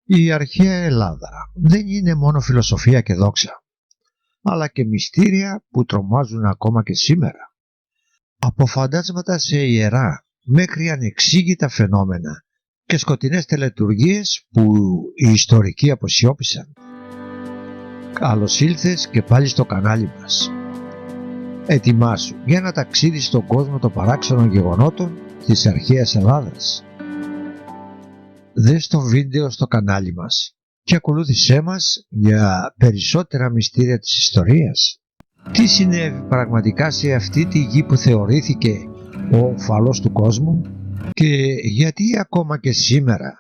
Η αρχαία Ελλάδα δεν είναι μόνο φιλοσοφία και δόξα, αλλά και μυστήρια που τρομάζουν ακόμα και σήμερα. Από φαντάσματα σε ιερά μέχρι ανεξήγητα φαινόμενα και σκοτεινές τελετουργίες που οι ιστορικοί αποσιώπησαν. Καλώς ήλθες και πάλι στο κανάλι μας. Ετοιμάσου για ένα ταξίδι στον κόσμο των παράξενων γεγονότων της αρχαίας Ελλάδας. Δες το βίντεο στο κανάλι μας και ακολούθησέ μας για περισσότερα μυστήρια της ιστορίας. Τι συνέβη πραγματικά σε αυτή τη γη που θεωρήθηκε ο ομφαλός του κόσμου και γιατί ακόμα και σήμερα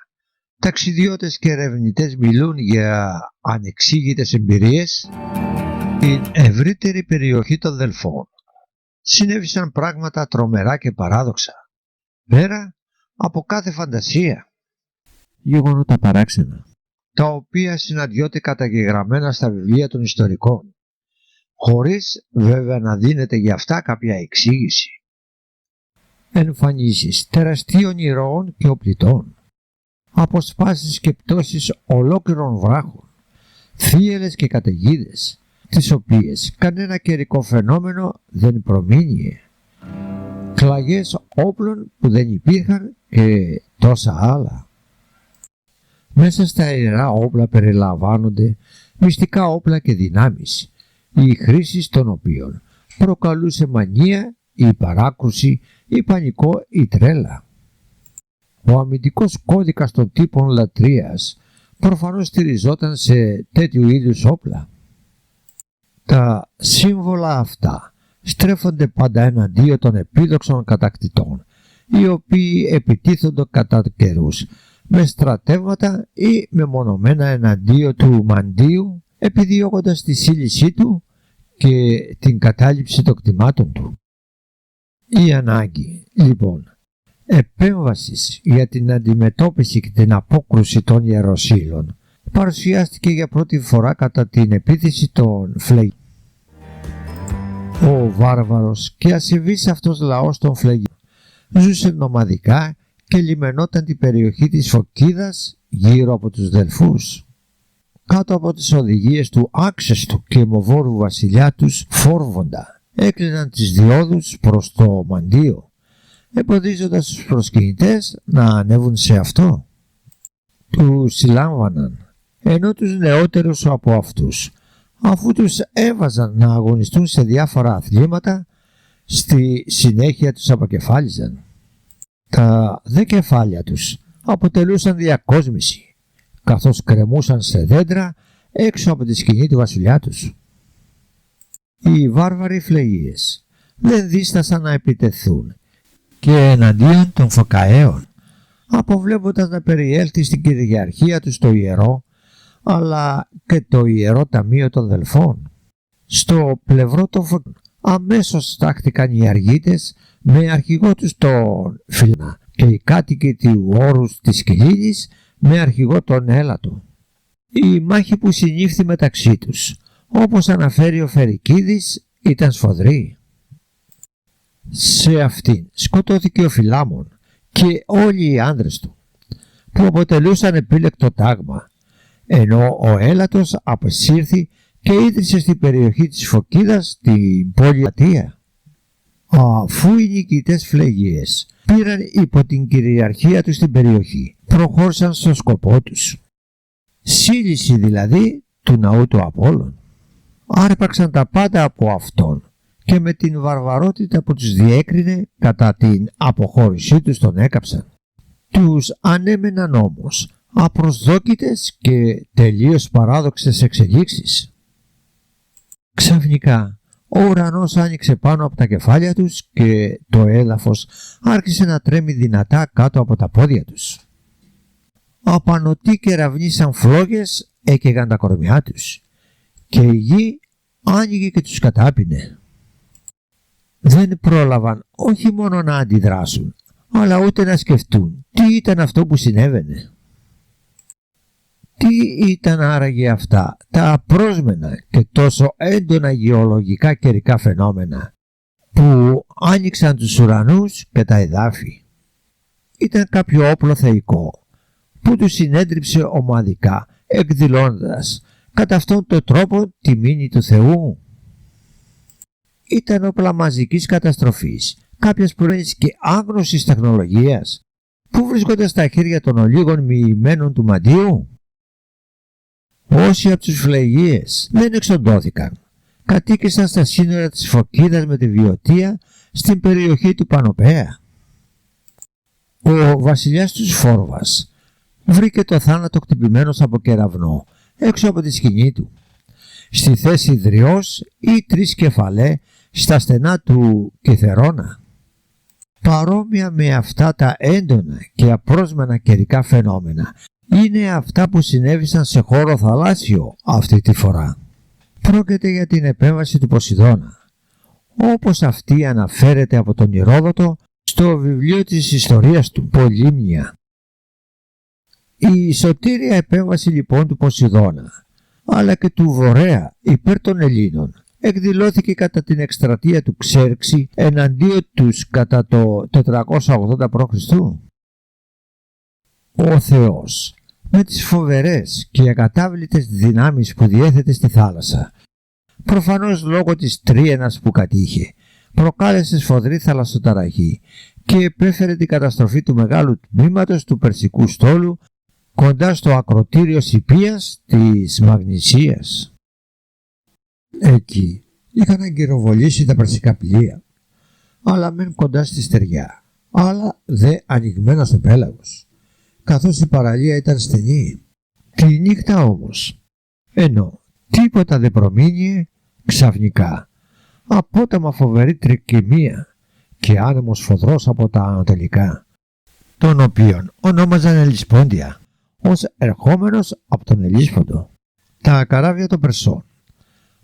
ταξιδιώτες και ερευνητές μιλούν για ανεξήγητες εμπειρίες. Στην ευρύτερη περιοχή των Δελφών συνέβησαν πράγματα τρομερά και παράδοξα, πέρα από κάθε φαντασία. Γεγονότα παράξενα, τα οποία συναντιόνται καταγεγραμμένα στα βιβλία των ιστορικών, χωρίς βέβαια να δίνεται για αυτά κάποια εξήγηση. εμφανίσεις τεραστίων ηρώων και οπλιτών, αποσπάσεις και πτώσεις ολόκληρων βράχων, θύελες και καταιγίδες, τις οποίες κανένα καιρικό φαινόμενο δεν προμήνυε, κλαγές όπλων που δεν υπήρχαν και τόσα άλλα. Μέσα στα ιερά όπλα περιλαμβάνονται μυστικά όπλα και δυνάμεις, η χρήση των οποίων προκαλούσε μανία ή παράκρουση ή πανικό ή τρέλα. Ο αμυντικός κώδικας των τύπων λατρείας προφανώς στηριζόταν σε τέτοιου είδους όπλα. Τα σύμβολα αυτά στρέφονται πάντα εναντίον των επίδοξων κατακτητών, οι οποίοι επιτίθονται κατά καιρούς με στρατεύματα ή μεμονωμένα εναντίον του μαντίου, επιδιώκοντας τη σύλλησή του και την κατάληψη των κτημάτων του. Η ανάγκη, λοιπόν, επέμβασης για την αντιμετώπιση και την απόκρουση των ιεροσύλλων παρουσιάστηκε για πρώτη φορά κατά την επίθεση των Φλεγίων. Ο βάρβαρος και ασεβής αυτός λαός των Φλεγίων ζούσε νομαδικά και λιμενόταν την περιοχή της Φωκίδας γύρω από τους Δελφούς. Κάτω από τις οδηγίες του άξεστου και αιμοβόρου βασιλιά τους Φόρβοντα έκλειναν τις διόδους προς το μαντίο, εμποδίζοντας τους προσκυνητές να ανέβουν σε αυτό. Τους συλλάμβαναν, ενώ τους νεότερους από αυτούς, αφού τους έβαζαν να αγωνιστούν σε διάφορα αθλήματα, στη συνέχεια τους αποκεφάλιζαν. Τα δε κεφάλια τους αποτελούσαν διακόσμηση, καθώς κρεμούσαν σε δέντρα έξω από τη σκηνή του βασιλιά τους. Οι βάρβαροι Φλεγίες δεν δίστασαν να επιτεθούν και εναντίον των Φωκαέων, αποβλέποντας να περιέλθει στην κυριαρχία τους το ιερό, αλλά και το ιερό ταμείο των Δελφών. Στο πλευρό των Φωκαέων αμέσως στάχτηκαν οι Αργίτες με αρχηγό τους τον Φιλανά και οι κάτοικοι του όρους της Κιλίνης με αρχηγό τον Έλατο. Η μάχη που συνήφθη μεταξύ τους, όπως αναφέρει ο Φερικίδης, ήταν σφοδρή. Σε αυτήν σκοτώθηκε ο Φιλάμων και όλοι οι άνδρες του, που αποτελούσαν επίλεκτο τάγμα, ενώ ο Έλατος απεσύρθη και ίδρυσε στην περιοχή της Φωκίδας την πόλη Αττία. Αφού οι νικητές Φλεγίες πήραν υπό την κυριαρχία τους την περιοχή, προχώρησαν στο σκοπό τους, σύλληση δηλαδή του ναού του Απόλλων. Άρπαξαν τα πάντα από αυτόν και με την βαρβαρότητα που τους διέκρινε κατά την αποχώρησή τους τον έκαψαν. Τους ανέμεναν όμως απροσδόκητες και τελείως παράδοξες εξελίξεις. Ξαφνικά ο ουρανός άνοιξε πάνω από τα κεφάλια τους και το έδαφος άρχισε να τρέμει δυνατά κάτω από τα πόδια τους. Απανωτοί κεραυνοί σαν φλόγες έκαιγαν τα κορμιά τους και η γη άνοιγε και τους κατάπινε. Δεν πρόλαβαν όχι μόνο να αντιδράσουν, αλλά ούτε να σκεφτούν τι ήταν αυτό που συνέβαινε. Τι ήταν άραγε αυτά τα απρόσμενα και τόσο έντονα γεωλογικά καιρικά φαινόμενα που άνοιξαν τους ουρανούς και τα εδάφη? Ήταν κάποιο όπλο θεϊκό που του συνέντριψε ομαδικά, εκδηλώνοντας κατά αυτόν τον τρόπο τη μνήμη του Θεού. Ήταν όπλα μαζικής καταστροφής, κάποιας πρώην και άγνωσης τεχνολογίας, που βρίσκονται στα χέρια των ολίγων μοιημένων του μαντίου. Όσοι από τους φλεγείες δεν εξοντώθηκαν, κατοίκησαν στα σύνορα της Φωκίδας με τη Βιωτία στην περιοχή του Πανοπέα. Ο βασιλιάς του Φόρβας βρήκε το θάνατο χτυπημένος από κεραυνό έξω από τη σκηνή του. Στη θέση Δριός ή Τρισκεφαλέ στα στενά του Κιθερώνα. Παρόμοια με αυτά τα έντονα και απρόσμενα καιρικά φαινόμενα είναι αυτά που συνέβησαν σε χώρο θαλάσσιο αυτή τη φορά. Πρόκειται για την επέμβαση του Ποσειδώνα, όπως αυτή αναφέρεται από τον Ηρόδοτο στο βιβλίο της ιστορίας του Πολύμνια. Η σωτήρια επέμβαση λοιπόν του Ποσειδώνα, αλλά και του Βορέα υπέρ των Ελλήνων, εκδηλώθηκε κατά την εκστρατεία του Ξέρξη εναντίον τους κατά το 480 π.Χ. Ο Θεός, με τις φοβερές και ακατάβλητες δυνάμεις που διέθετε στη θάλασσα, προφανώς λόγω της τρίαινας που κατήχε, προκάλεσε σφοδρή θαλασσοταραχή και επέφερε την καταστροφή του μεγάλου τμήματος του Περσικού στόλου κοντά στο ακροτήριο Σιπίας της Μαγνησίας. Εκεί είχαν αγκυροβολήσει τα περσικά πλοία, αλλά μεν κοντά στη στεριά, άλλα δε ανοιγμένα στο πέλαγος, καθώς η παραλία ήταν στενή. Τη νύχτα όμως, ενώ τίποτα δεν προμείνει, ξαφνικά απότομα φοβερή τρικυμία και άνεμος φοδρός από τα ανατολικά, τον οποίον ονόμαζαν Ελισπόντια, ως ερχόμενος από τον Ελίσποντο. Τα καράβια των Περσών,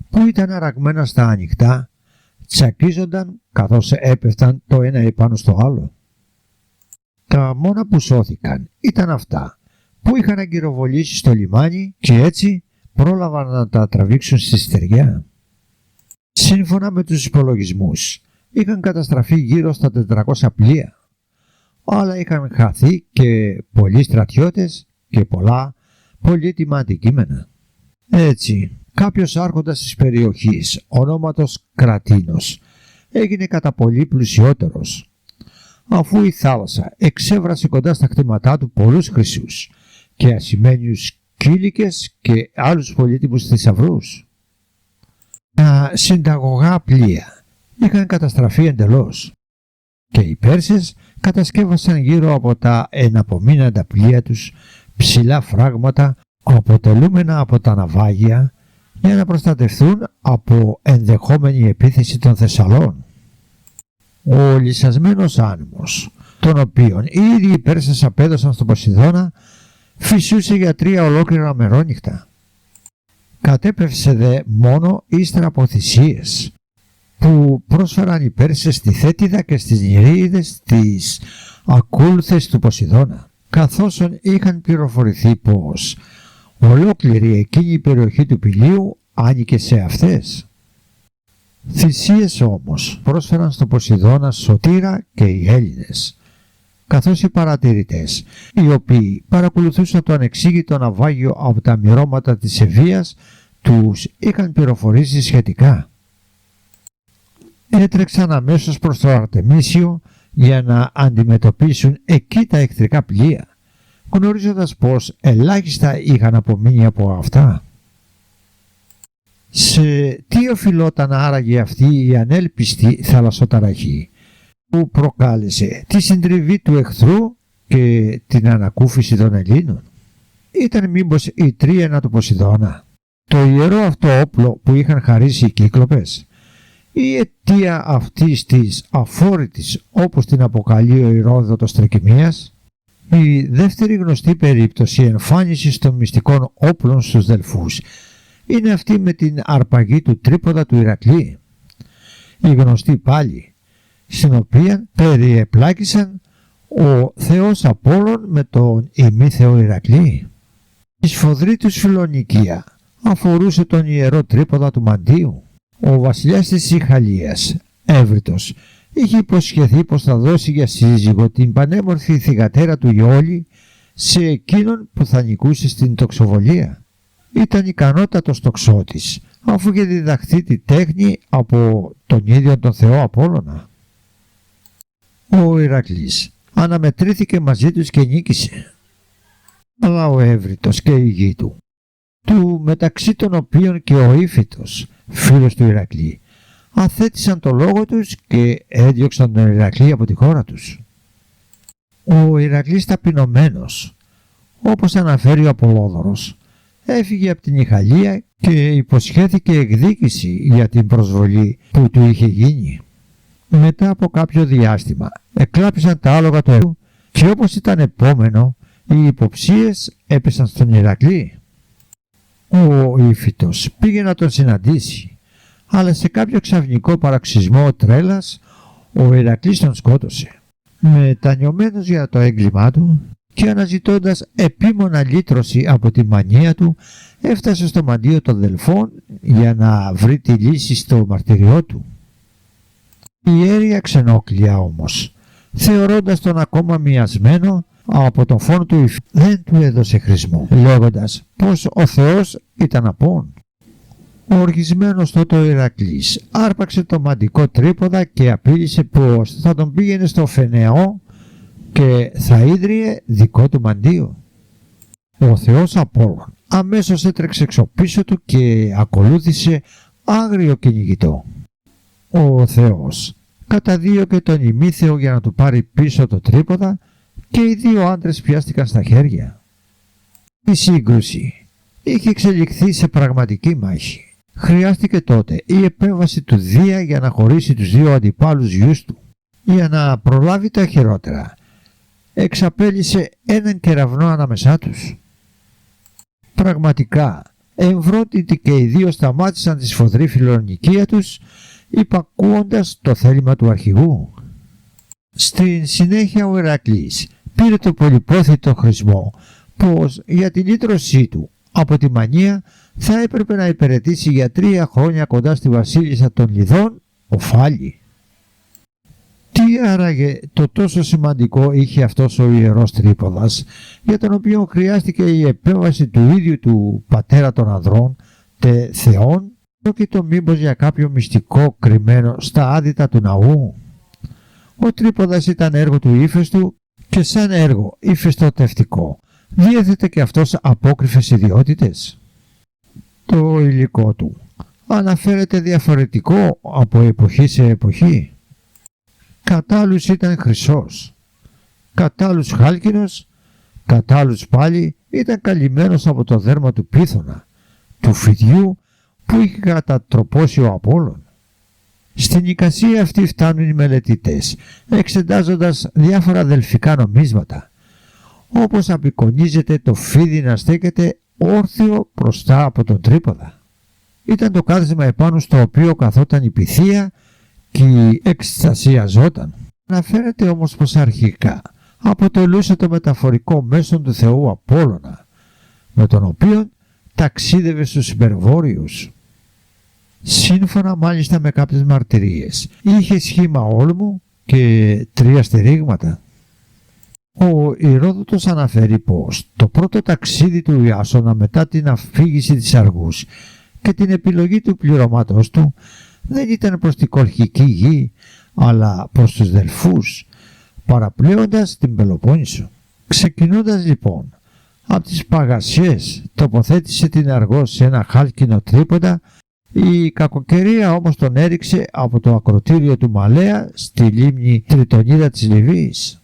που ήταν αραγμένα στα ανοιχτά, τσακίζονταν καθώς έπεφταν το ένα επάνω στο άλλο. Τα μόνα που σώθηκαν ήταν αυτά που είχαν αγκυροβολήσει στο λιμάνι και έτσι πρόλαβαν να τα τραβήξουν στη στεριά. Σύμφωνα με τους υπολογισμούς, είχαν καταστραφεί γύρω στα 400 πλοία, αλλά είχαν χαθεί και πολλοί στρατιώτες και πολλά πολύτιμα αντικείμενα. Έτσι, κάποιος άρχοντας της περιοχής, ονόματος Κρατίνος, έγινε κατά πολύ πλουσιότερος, αφού η θάλασσα εξέβρασε κοντά στα κτήματά του πολλούς χρυσούς και ασημένιους κήλικες και άλλους πολύτιμους θησαυρούς. Τα συνταγωγά πλοία είχαν καταστραφεί εντελώς και οι Πέρσες κατασκεύασαν γύρω από τα εναπομείναντα πλοία τους ψηλά φράγματα αποτελούμενα από τα ναυάγια για να προστατευθούν από ενδεχόμενη επίθεση των Θεσσαλών. Ο λυσασμένος άνεμος, τον οποίον οι ίδιοι οι Πέρσες απέδωσαν στον Ποσειδώνα, φυσούσε για 3 ολόκληρα μερόνυχτα. Κατέπευσε δε μόνο ύστερα από θυσίες που πρόσφεραν οι Πέρσες στη Θέτιδα και στις Νηρεΐδες τις ακούλθες του Ποσειδώνα, καθώς είχαν πληροφορηθεί πως ολόκληρη εκείνη η περιοχή του Πηλίου άνοικε σε αυτές. Θυσίες όμως πρόσφεραν στον Ποσειδώνα Σωτήρα και οι Έλληνες, καθώς οι παρατηρητές, οι οποίοι παρακολουθούσαν το ανεξήγητο ναυάγιο από τα μυρώματα της Ευβοίας, τους είχαν πληροφορήσει σχετικά. Έτρεξαν αμέσως προς το Αρτεμίσιο για να αντιμετωπίσουν εκεί τα εχθρικά πλοία, γνωρίζοντας πως ελάχιστα είχαν απομείνει από αυτά. Σε τι οφειλόταν άραγε αυτή η ανέλπιστη θαλασσοταραχή που προκάλεσε τη συντριβή του εχθρού και την ανακούφιση των Ελλήνων? Ήταν μήπως η τρίαινα του Ποσειδώνα, το ιερό αυτό όπλο που είχαν χαρίσει οι Κύκλοπες, η αιτία αυτής της αφόρητης, όπως την αποκαλεί ο Ηρόδοτος, τρικυμίας? Η δεύτερη γνωστή περίπτωση εμφάνισης των μυστικών όπλων στους Δελφούς είναι αυτή με την αρπαγή του τρίποδα του Ηρακλή, η γνωστή πάλι, στην οποία περιεπλάκησαν ο θεός Απόλλων με τον ημίθεο Ηρακλή. Η σφοδρή τους φιλονικία αφορούσε τον ιερό τρίποδα του Μαντίου. Ο βασιλιάς της Ιχαλίας, Εύρητος, είχε υποσχεθεί πως θα δώσει για σύζυγο την πανέμορφη θυγατέρα του Ιόλη σε εκείνον που θα νικούσε στην τοξοβολία. Ήταν ικανότατος τοξότης, αφού είχε διδαχθεί τη τέχνη από τον ίδιο τον Θεό Απόλλωνα. Ο Ηρακλής αναμετρήθηκε μαζί τους και νίκησε. Αλλά ο Εύρητος και η γη του, μεταξύ των οποίων και ο Ήφιτος, φίλος του Ηρακλή, αθέτησαν το λόγο τους και έδιωξαν τον Ηρακλή από τη χώρα τους. Ο Ηρακλής ταπεινωμένος, όπως αναφέρει ο Απολόδωρος, έφυγε από την Ιχαλία και υποσχέθηκε εκδίκηση για την προσβολή που του είχε γίνει. Μετά από κάποιο διάστημα εκλάπησαν τα άλογα του Ηρακλή και όπως ήταν επόμενο, οι υποψίες έπεσαν στον Ηρακλή. Ο Ήφιτος πήγε να τον συναντήσει, αλλά σε κάποιο ξαφνικό παραξισμό τρέλας ο Ηρακλής τον σκότωσε. Μετανιωμένος για το έγκλημά του και αναζητώντας επίμονα λύτρωση από τη μανία του, έφτασε στο μαντίο των Δελφών για να βρει τη λύση στο μαρτυριό του. Η ιέρια Ξενόκλεια όμως, θεωρώντας τον ακόμα μοιασμένο από τον φόνο του Ήφη, δεν του έδωσε χρησμό, λέγοντας πως ο Θεός ήταν απόν. Ο οργισμένος τότε ο Ηρακλής άρπαξε το μαντικό τρίποδα και απείλησε πως θα τον πήγαινε στο Φενεό και θα ίδρυε δικό του μαντίο. Ο Θεός Απόλλων αμέσως έτρεξε εξωπίσω του και ακολούθησε άγριο κυνηγητό. Ο Θεός καταδίωκε τον ημίθεο για να του πάρει πίσω το τρίποδα και οι δύο άντρες πιάστηκαν στα χέρια. Η σύγκρουση είχε εξελιχθεί σε πραγματική μάχη. Χρειάστηκε τότε η επέμβαση του Δία για να χωρίσει τους δύο αντιπάλους γιους του. Για να προλάβει τα χειρότερα, εξαπέλυσε έναν κεραυνό ανάμεσά τους. Πραγματικά, εμβρόντιτοι και οι δύο σταμάτησαν τη σφοδρή φιλονικία τους, υπακούοντας το θέλημα του αρχηγού. Στην συνέχεια ο Ηρακλής πήρε το πολυπόθητο χρησμό πως για την λύτρωσή του από τη μανία θα έπρεπε να υπηρετήσει για 3 χρόνια κοντά στη βασίλισσα των Λιδών, Οφάλη. Τι άραγε το τόσο σημαντικό είχε αυτός ο ιερός τρίποδας, για τον οποίο χρειάστηκε η επέμβαση του ίδιου του πατέρα των ανδρών, Θεών, πρόκειτο μήπως για κάποιο μυστικό κρυμμένο στα άδυτα του ναού? Ο τρίποδας ήταν έργο του ύφεστου και σαν έργο υφεστοτευτικό διέθετε και αυτός απόκριφες ιδιότητες. Το υλικό του αναφέρεται διαφορετικό από εποχή σε εποχή. Κατ' άλλους ήταν χρυσός, κατ' άλλους χάλκινος, κατ' άλλους πάλι ήταν καλυμμένος από το δέρμα του πίθωνα, του φιδιού που είχε κατατροπώσει ο Απόλλων. Στην εικασία αυτή φτάνουν οι μελετητές, εξετάζοντας διάφορα δελφικά νομίσματα, όπως απεικονίζεται το φίδι να στέκεται όρθιο μπροστά από τον τρίποδα. Ήταν το κάθισμα επάνω στο οποίο καθόταν η πυθία και εκστασιαζόταν. Αναφέρεται όμως πως αρχικά αποτελούσε το μεταφορικό μέσον του Θεού Απόλλωνα, με τον οποίο ταξίδευε στους υπερβόρειους. Σύμφωνα μάλιστα με κάποιες μαρτυρίες, είχε σχήμα όλμου και 3 στηρίγματα. Ο Ηρόδοτος αναφέρει πως το πρώτο ταξίδι του Ιάσονα μετά την αφήγηση της Αργούς και την επιλογή του πληρωμάτος του δεν ήταν προς την Κολχική γη, αλλά προς τους Δελφούς, παραπλέοντας την Πελοπόννησο. Ξεκινώντας λοιπόν από τις Παγασιές, τοποθέτησε την Αργό σε ένα χάλκινο τρίποντα. Η κακοκαιρία όμως τον έριξε από το ακροτήριο του Μαλέα στη λίμνη Τριτονίδα της Λιβύης.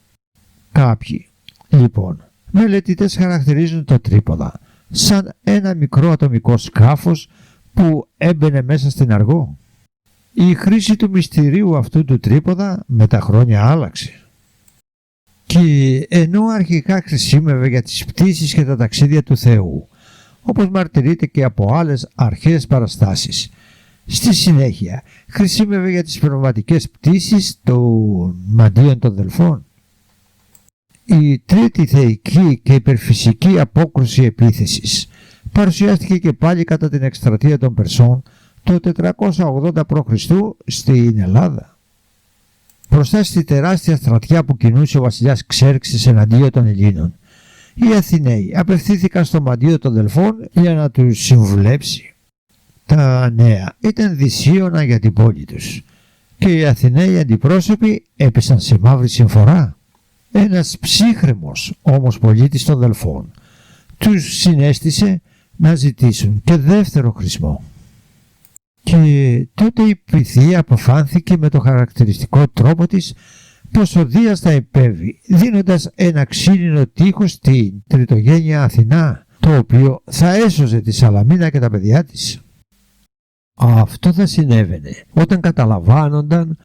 Κάποιοι λοιπόν μελετητές χαρακτηρίζουν το τρίποδα σαν ένα μικρό ατομικό σκάφος που έμπαινε μέσα στην Αργό. Η χρήση του μυστηρίου αυτού του τρίποδα με τα χρόνια άλλαξε. Και ενώ αρχικά χρησιμεύε για τις πτήσεις και τα ταξίδια του Θεού, όπως μαρτυρείται και από άλλες αρχαίες παραστάσεις, στη συνέχεια χρησιμεύε για τις πνευματικές πτήσεις των μαντίων των Δελφών. Η τρίτη θεϊκή και υπερφυσική απόκρουση επίθεσης παρουσιάστηκε και πάλι κατά την εκστρατεία των Περσών το 480 π.Χ. στην Ελλάδα. Μπροστά στη τεράστια στρατιά που κινούσε ο βασιλιάς Ξέρξης εναντίον των Ελλήνων, Οι Αθηναίοι απευθύνθηκαν στο μαντίο των Δελφών για να τους συμβουλέψει. Τα νέα ήταν δυσίωνα για την πόλη τους και οι Αθηναίοι αντιπρόσωποι έπεσαν σε μαύρη συμφορά. Ένας ψύχρεμος όμως πολίτης των Δελφών τους συνέστησε να ζητήσουν και δεύτερο χρησμό. Και τότε η Πυθία αποφάνθηκε με το χαρακτηριστικό τρόπο της πως ο Δίας θα επέβει, δίνοντας ένα ξύλινο τείχος στην τριτογένεια Αθηνά, το οποίο θα έσωζε τη Σαλαμίνα και τα παιδιά της. Αυτό θα συνέβαινε όταν καταλαμβάνονταν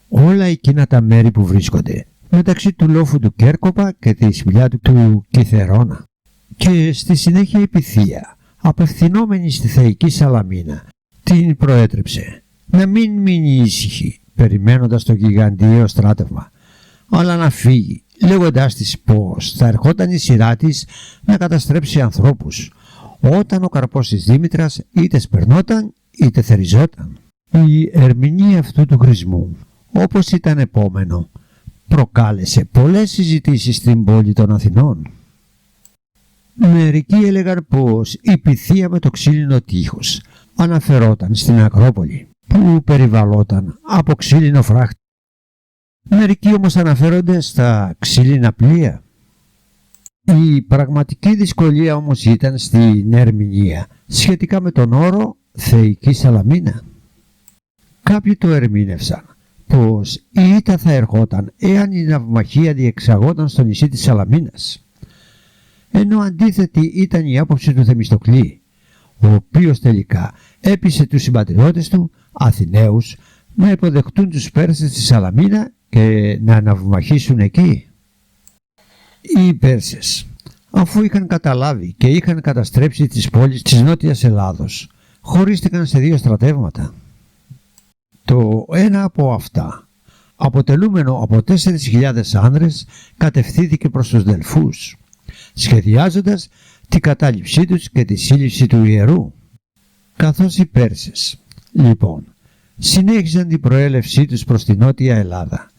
όλα εκείνα τα μέρη που βρίσκονται μεταξύ του λόφου του Κέρκοπα και τη σπηλιά του Κιθερώνα. Και στη συνέχεια η Πυθία, απευθυνόμενη στη θεϊκή Σαλαμίνα, την προέτρεψε να μην μείνει ήσυχη περιμένοντας το γιγαντιαίο στράτευμα, αλλά να φύγει, λέγοντάς της πως θα ερχόταν η σειρά της να καταστρέψει ανθρώπους, όταν ο καρπός της Δήμητρας είτε σπερνόταν είτε θεριζόταν. Η ερμηνεία αυτού του χρησμού, όπως ήταν επόμενο, προκάλεσε πολλές συζητήσεις στην πόλη των Αθηνών. Μερικοί έλεγαν πως η Πυθία με το ξύλινο τείχος αναφερόταν στην Ακρόπολη, που περιβαλλόταν από ξύλινο φράχτη. Μερικοί όμως αναφέρονται στα ξύλινα πλοία. Η πραγματική δυσκολία όμως ήταν στην ερμηνεία σχετικά με τον όρο θεϊκή Σαλαμίνα. Κάποιοι το ερμήνευσαν πως η ήττα θα ερχόταν εάν η ναυμαχία διεξαγόταν στο νησί της Σαλαμίνας, ενώ αντίθετη ήταν η άποψη του Θεμιστοκλή, ο οποίος τελικά έπεισε τους συμπατριώτες του Αθηναίους να υποδεχτούν τους Πέρσες στη Σαλαμίνα και να ναυμαχήσουν εκεί. Οι Πέρσες, αφού είχαν καταλάβει και είχαν καταστρέψει τις πόλεις της Νότιας Ελλάδος, χωρίστηκαν σε δύο στρατεύματα. Το ένα από αυτά, αποτελούμενο από 4.000 άνδρες, κατευθύνθηκε προς τους Δελφούς, σχεδιάζοντας την κατάληψή τους και τη σύλληψη του ιερού. Καθώς οι Πέρσες, λοιπόν, συνέχιζαν την προέλευσή τους προς τη Νότια Ελλάδα,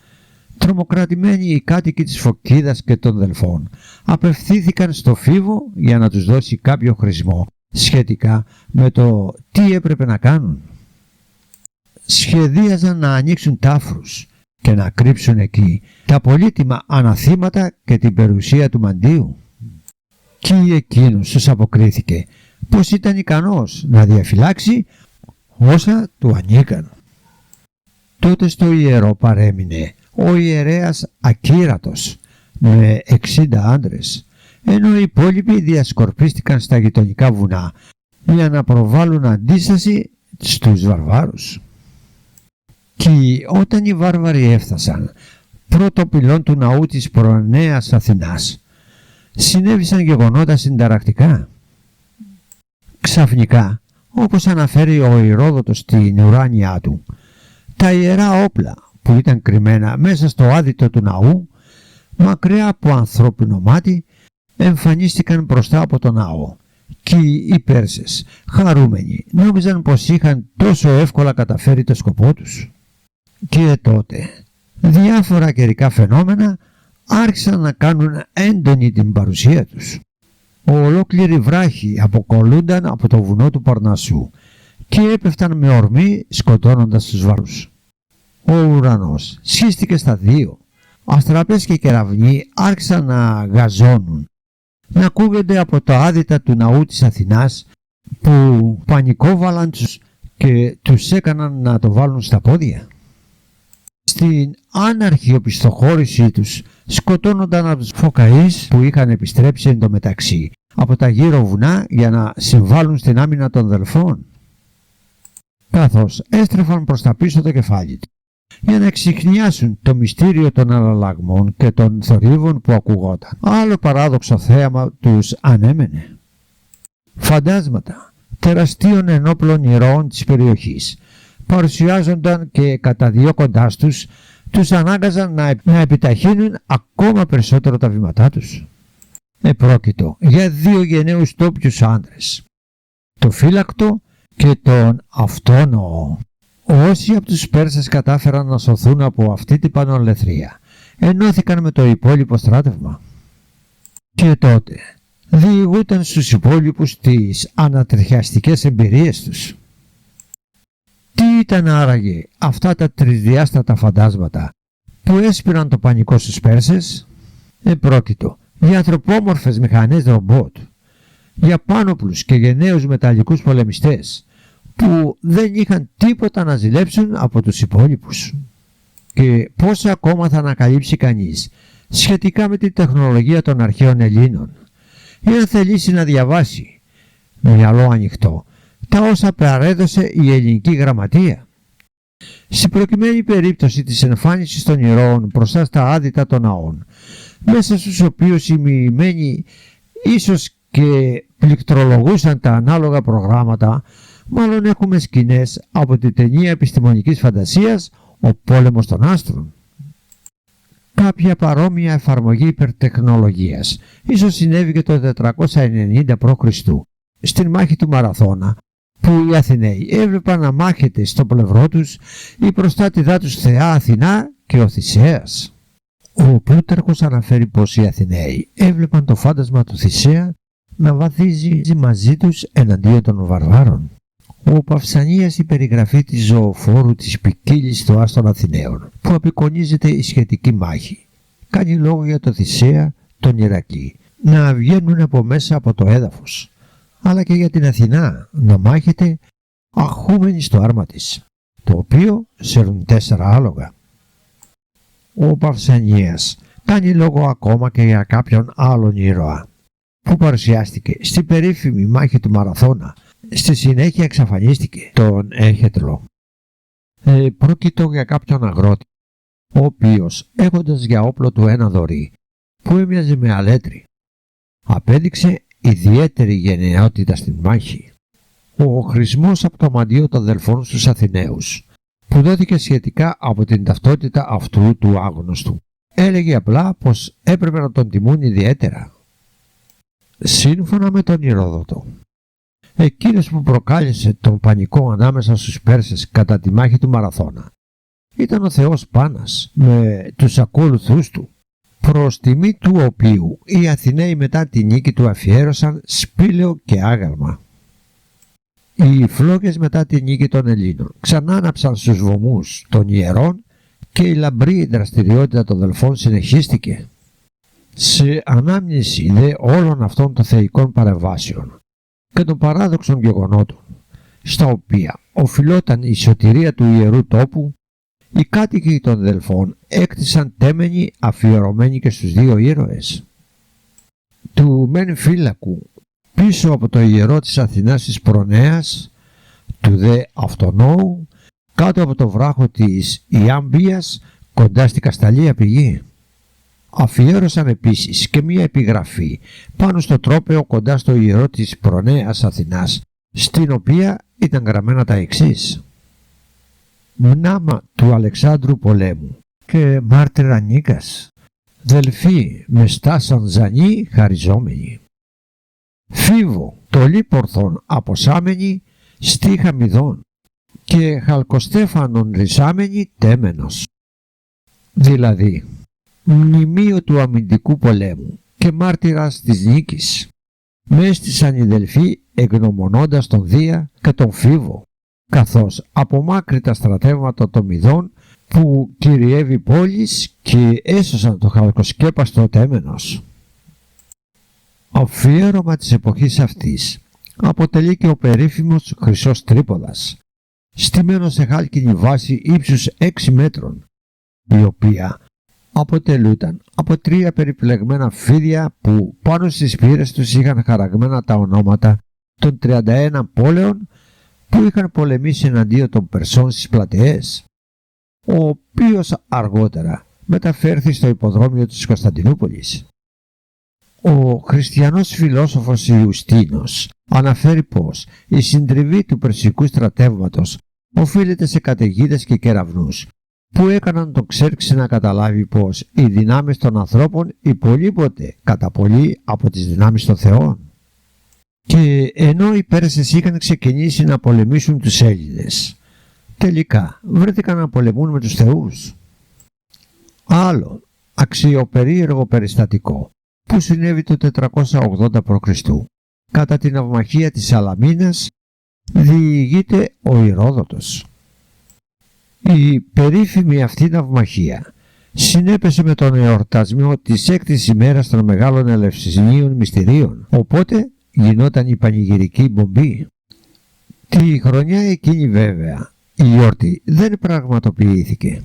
τρομοκρατημένοι οι κάτοικοι της Φωκίδας και των Δελφών απευθύνθηκαν στο Φίβο για να τους δώσει κάποιο χρησμό σχετικά με το τι έπρεπε να κάνουν. Σχεδίαζαν να ανοίξουν τάφρους και να κρύψουν εκεί τα πολύτιμα αναθήματα και την περιουσία του μαντίου. Και εκείνος τους αποκρίθηκε πως ήταν ικανός να διαφυλάξει όσα του ανήκαν. Τότε στο ιερό παρέμεινε ο ιερέας Ακύρατος με 60 άντρες, ενώ οι υπόλοιποι διασκορπίστηκαν στα γειτονικά βουνά για να προβάλλουν αντίσταση στους βαρβάρους. Και όταν οι βάρβαροι έφτασαν πρώτο πυλόν του ναού της προνέας Αθηνάς, συνέβησαν γεγονότα συνταρακτικά. Ξαφνικά, όπως αναφέρει ο Ηρόδοτος στην ουράνια του, τα ιερά όπλα που ήταν κρυμμένα μέσα στο άδυτο του ναού, μακριά από ανθρώπινο μάτι, εμφανίστηκαν μπροστά από το ναό, και οι Πέρσες, χαρούμενοι, νόμιζαν πως είχαν τόσο εύκολα καταφέρει το σκοπό τους. Και τότε διάφορα καιρικά φαινόμενα άρχισαν να κάνουν έντονη την παρουσία τους. Ολόκληροι βράχοι αποκολλούνταν από το βουνό του Παρνασσού και έπεφταν με ορμή σκοτώνοντας τους βαρούς. Ο ουρανός σχίστηκε στα δύο. Αστραπές και κεραυνοί άρχισαν να γαζώνουν, να ακούγονται από τα άδυτα του ναού της Αθηνάς που πανικόβαλαν τους και τους έκαναν να το βάλουν στα πόδια. Στην άναρχη οπισθοχώρησή τους σκοτώνονταν από τους Φωκαείς που είχαν επιστρέψει εντωμεταξύ από τα γύρω βουνά για να συμβάλλουν στην άμυνα των Δελφών, καθώς έστρεφαν προς τα πίσω το κεφάλι του για να εξιχνιάσουν το μυστήριο των αλλαγμών και των θορύβων που ακουγόταν. Άλλο παράδοξο θέαμα τους ανέμενε. Φαντάσματα τεραστίων ενόπλων ηρώων της περιοχής παρουσιάζονταν και καταδιώκοντάς τους, τους ανάγκαζαν να επιταχύνουν ακόμα περισσότερο τα βήματά τους. Επρόκειτο για δύο γενναίους τόπιους άντρες, το Φύλακτο και τον Αυτόνοο. Όσοι από τους Πέρσες κατάφεραν να σωθούν από αυτή την πανολεθρία ενώθηκαν με το υπόλοιπο στράτευμα. Και τότε διηγούταν στους υπόλοιπους τις ανατριχιαστικές εμπειρίες τους. Τι ήταν άραγε αυτά τα τρισδιάστατα φαντάσματα που έσπηραν το πανικό στους Πέρσες? Επρόκειτο για ανθρωπόμορφες μηχανές ρομπότ, για πάνωπλους και γενναίους μεταλλικούς πολεμιστές που δεν είχαν τίποτα να ζηλέψουν από τους υπόλοιπους. Και πόσα ακόμα θα ανακαλύψει κανείς σχετικά με τη τεχνολογία των αρχαίων Ελλήνων, ή αν θελήσει να διαβάσει με μυαλό ανοιχτό τα όσα παρέδωσε η ελληνική γραμματεία. Στην προκειμένη περίπτωση της εμφάνισης των ηρώων μπροστά στα άδυτα των ναών, μέσα στους οποίους οι μοιημένοι ίσως και πληκτρολογούσαν τα ανάλογα προγράμματα, μάλλον έχουμε σκηνές από τη ταινία επιστημονικής φαντασίας «Ο πόλεμος των άστρων». Κάποια παρόμοια εφαρμογή υπερτεχνολογίας ίσως συνέβη και το 490 π.Χ. στην μάχη του Μαραθώνα, που οι Αθηναίοι έβλεπαν να μάχεται στο πλευρό τους η προστάτηδά τους θεά Αθηνά και ο Θησέας. Ο Πλούταρχος αναφέρει πως οι Αθηναίοι έβλεπαν το φάντασμα του Θησέα να βαδίζει μαζί τους εναντίον των βαρβάρων. Ο Παυσανίας η περιγραφή της ζωοφόρου της ποικίλης θωάς των Αθηναίων, που απεικονίζεται η σχετική μάχη, κάνει λόγο για το Θησέα, τον Ηρακλή, να βγαίνουν από μέσα από το έδαφος, αλλά και για την Αθηνά να μάχεται αχούμενη στο άρμα της, το οποίο σέρνουν 4 άλογα. Ο Παυσανίας κάνει λόγο ακόμα και για κάποιον άλλον ήρωα, που παρουσιάστηκε στην περίφημη μάχη του Μαραθώνα. Στη συνέχεια εξαφανίστηκε, τον Έχετλο. Πρόκειτο για κάποιον αγρότη, ο οποίος έχοντας για όπλο του ένα δωρή που έμοιαζε με αλέτρι, απέδειξε ιδιαίτερη γενναιότητα στην μάχη. Ο χρησμός από το μαντίο των αδελφών στους Αθηναίους, που δόθηκε σχετικά από την ταυτότητα αυτού του άγνωστου, έλεγε απλά πως έπρεπε να τον τιμούν ιδιαίτερα. Σύμφωνα με τον Ηρόδοτο, εκείνος που προκάλεσε τον πανικό ανάμεσα στους Πέρσες κατά τη μάχη του Μαραθώνα ήταν ο θεός Πάνας με τους ακόλουθούς του, προς τιμή του οποίου οι Αθηναίοι μετά τη νίκη του αφιέρωσαν σπήλαιο και άγαλμα. Οι φλόγες μετά τη νίκη των Ελλήνων ξανά άναψαν στους βωμούς των ιερών και η λαμπρή δραστηριότητα των Δελφών συνεχίστηκε. Σε ανάμνηση δε όλων αυτών των θεϊκών παρεμβάσεων και των παράδοξων γεγονότων, στα οποία οφειλόταν η σωτηρία του ιερού τόπου, οι κάτοικοι των Δελφών έκτισαν τέμενοι αφιερωμένοι και στους 2 ήρωες. Του μεν φύλακου πίσω από το ιερό της Αθηνάς της Προνέας, του δε Αυτονόου, κάτω από το βράχο της Ιάμπιας, κοντά στη Κασταλία πηγή. Αφιέρωσαν επίσης και μία επιγραφή πάνω στο τρόπαιο κοντά στο ιερό της Προνέας Αθηνάς, στην οποία ήταν γραμμένα τα εξής: «Μνάμα του Αλεξάνδρου πολέμου και μάρτυρα νίκας, Δελφοί με στάσαν ζανή χαριζόμενοι. Φίβο το λίπορθον αποσάμενοι στίχα μηδών και χαλκοστέφανον ρισάμενοι τέμενος». Δηλαδή, μνημείο του αμυντικού πολέμου και μάρτυρας της νίκης. Με έστησαν οι Δελφοί εγνωμονώντας τον Δία και τον Φίβο, καθώς απομάκρυ τα στρατεύματα των Μηδών που κυριεύει πόλης και έσωσαν το χαλκοσκέπαστο τέμενος. Αφιέρωμα της εποχής αυτής αποτελεί και ο περίφημος Χρυσός Τρίποδας, στημένος σε χάλκινη βάση ύψους 6 μέτρων, η οποία αποτελούταν από 3 περιπλεγμένα φίδια που πάνω στις πύρες τους είχαν χαραγμένα τα ονόματα των 31 πόλεων που είχαν πολεμήσει εναντίον των Περσών στις πλατεές, ο οποίος αργότερα μεταφέρθη στο υποδρόμιο της Κωνσταντινούπολης. Ο χριστιανός φιλόσοφος Ιουστίνος αναφέρει πως η συντριβή του περσικού στρατεύματος οφείλεται σε καταιγίδες και κεραυνούς που έκαναν τον Ξέρξη να καταλάβει πως οι δυνάμεις των ανθρώπων υπολείπονται κατά πολύ από τις δυνάμεις των θεών. Και ενώ οι Πέρσες είχαν ξεκινήσει να πολεμήσουν τους Έλληνες, τελικά βρέθηκαν να πολεμούν με τους θεούς. Άλλο αξιοπερίεργο περιστατικό που συνέβη το 480 π.Χ. Κατά την ναυμαχία της Σαλαμίνας διηγείται ο Ηρόδοτος. Η περίφημη αυτή ναυμαχία συνέπεσε με τον εορτασμό της 6ης ημέρας των Μεγάλων Ελευσινίων Μυστηρίων, οπότε γινόταν η πανηγυρική μπομπή. Τη χρονιά εκείνη βέβαια η γιορτή δεν πραγματοποιήθηκε.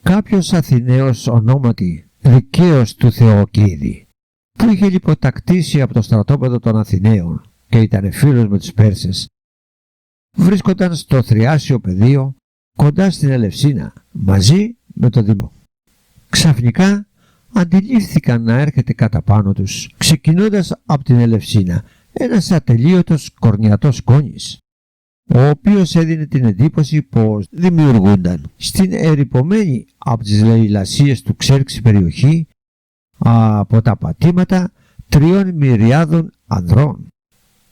Κάποιος Αθηναίος ονόματι Δικαίος του Θεοκίδη, που είχε λιποτακτήσει από το στρατόπεδο των Αθηναίων και ήταν φίλος με τους Πέρσες, βρίσκονταν στο Θριάσιο πεδίο κοντά στην Ελευσίνα μαζί με τον Δημό. Ξαφνικά αντιλήφθηκαν να έρχεται κατά πάνω τους, ξεκινώντας από την Ελευσίνα, ένας ατελείωτος κορνιατός κόνης, ο οποίος έδινε την εντύπωση πως δημιουργούνταν στην ερειπωμένη από τις λαιλασίες του Ξέρξη περιοχή από τα πατήματα 3 μυριάδων ανδρών.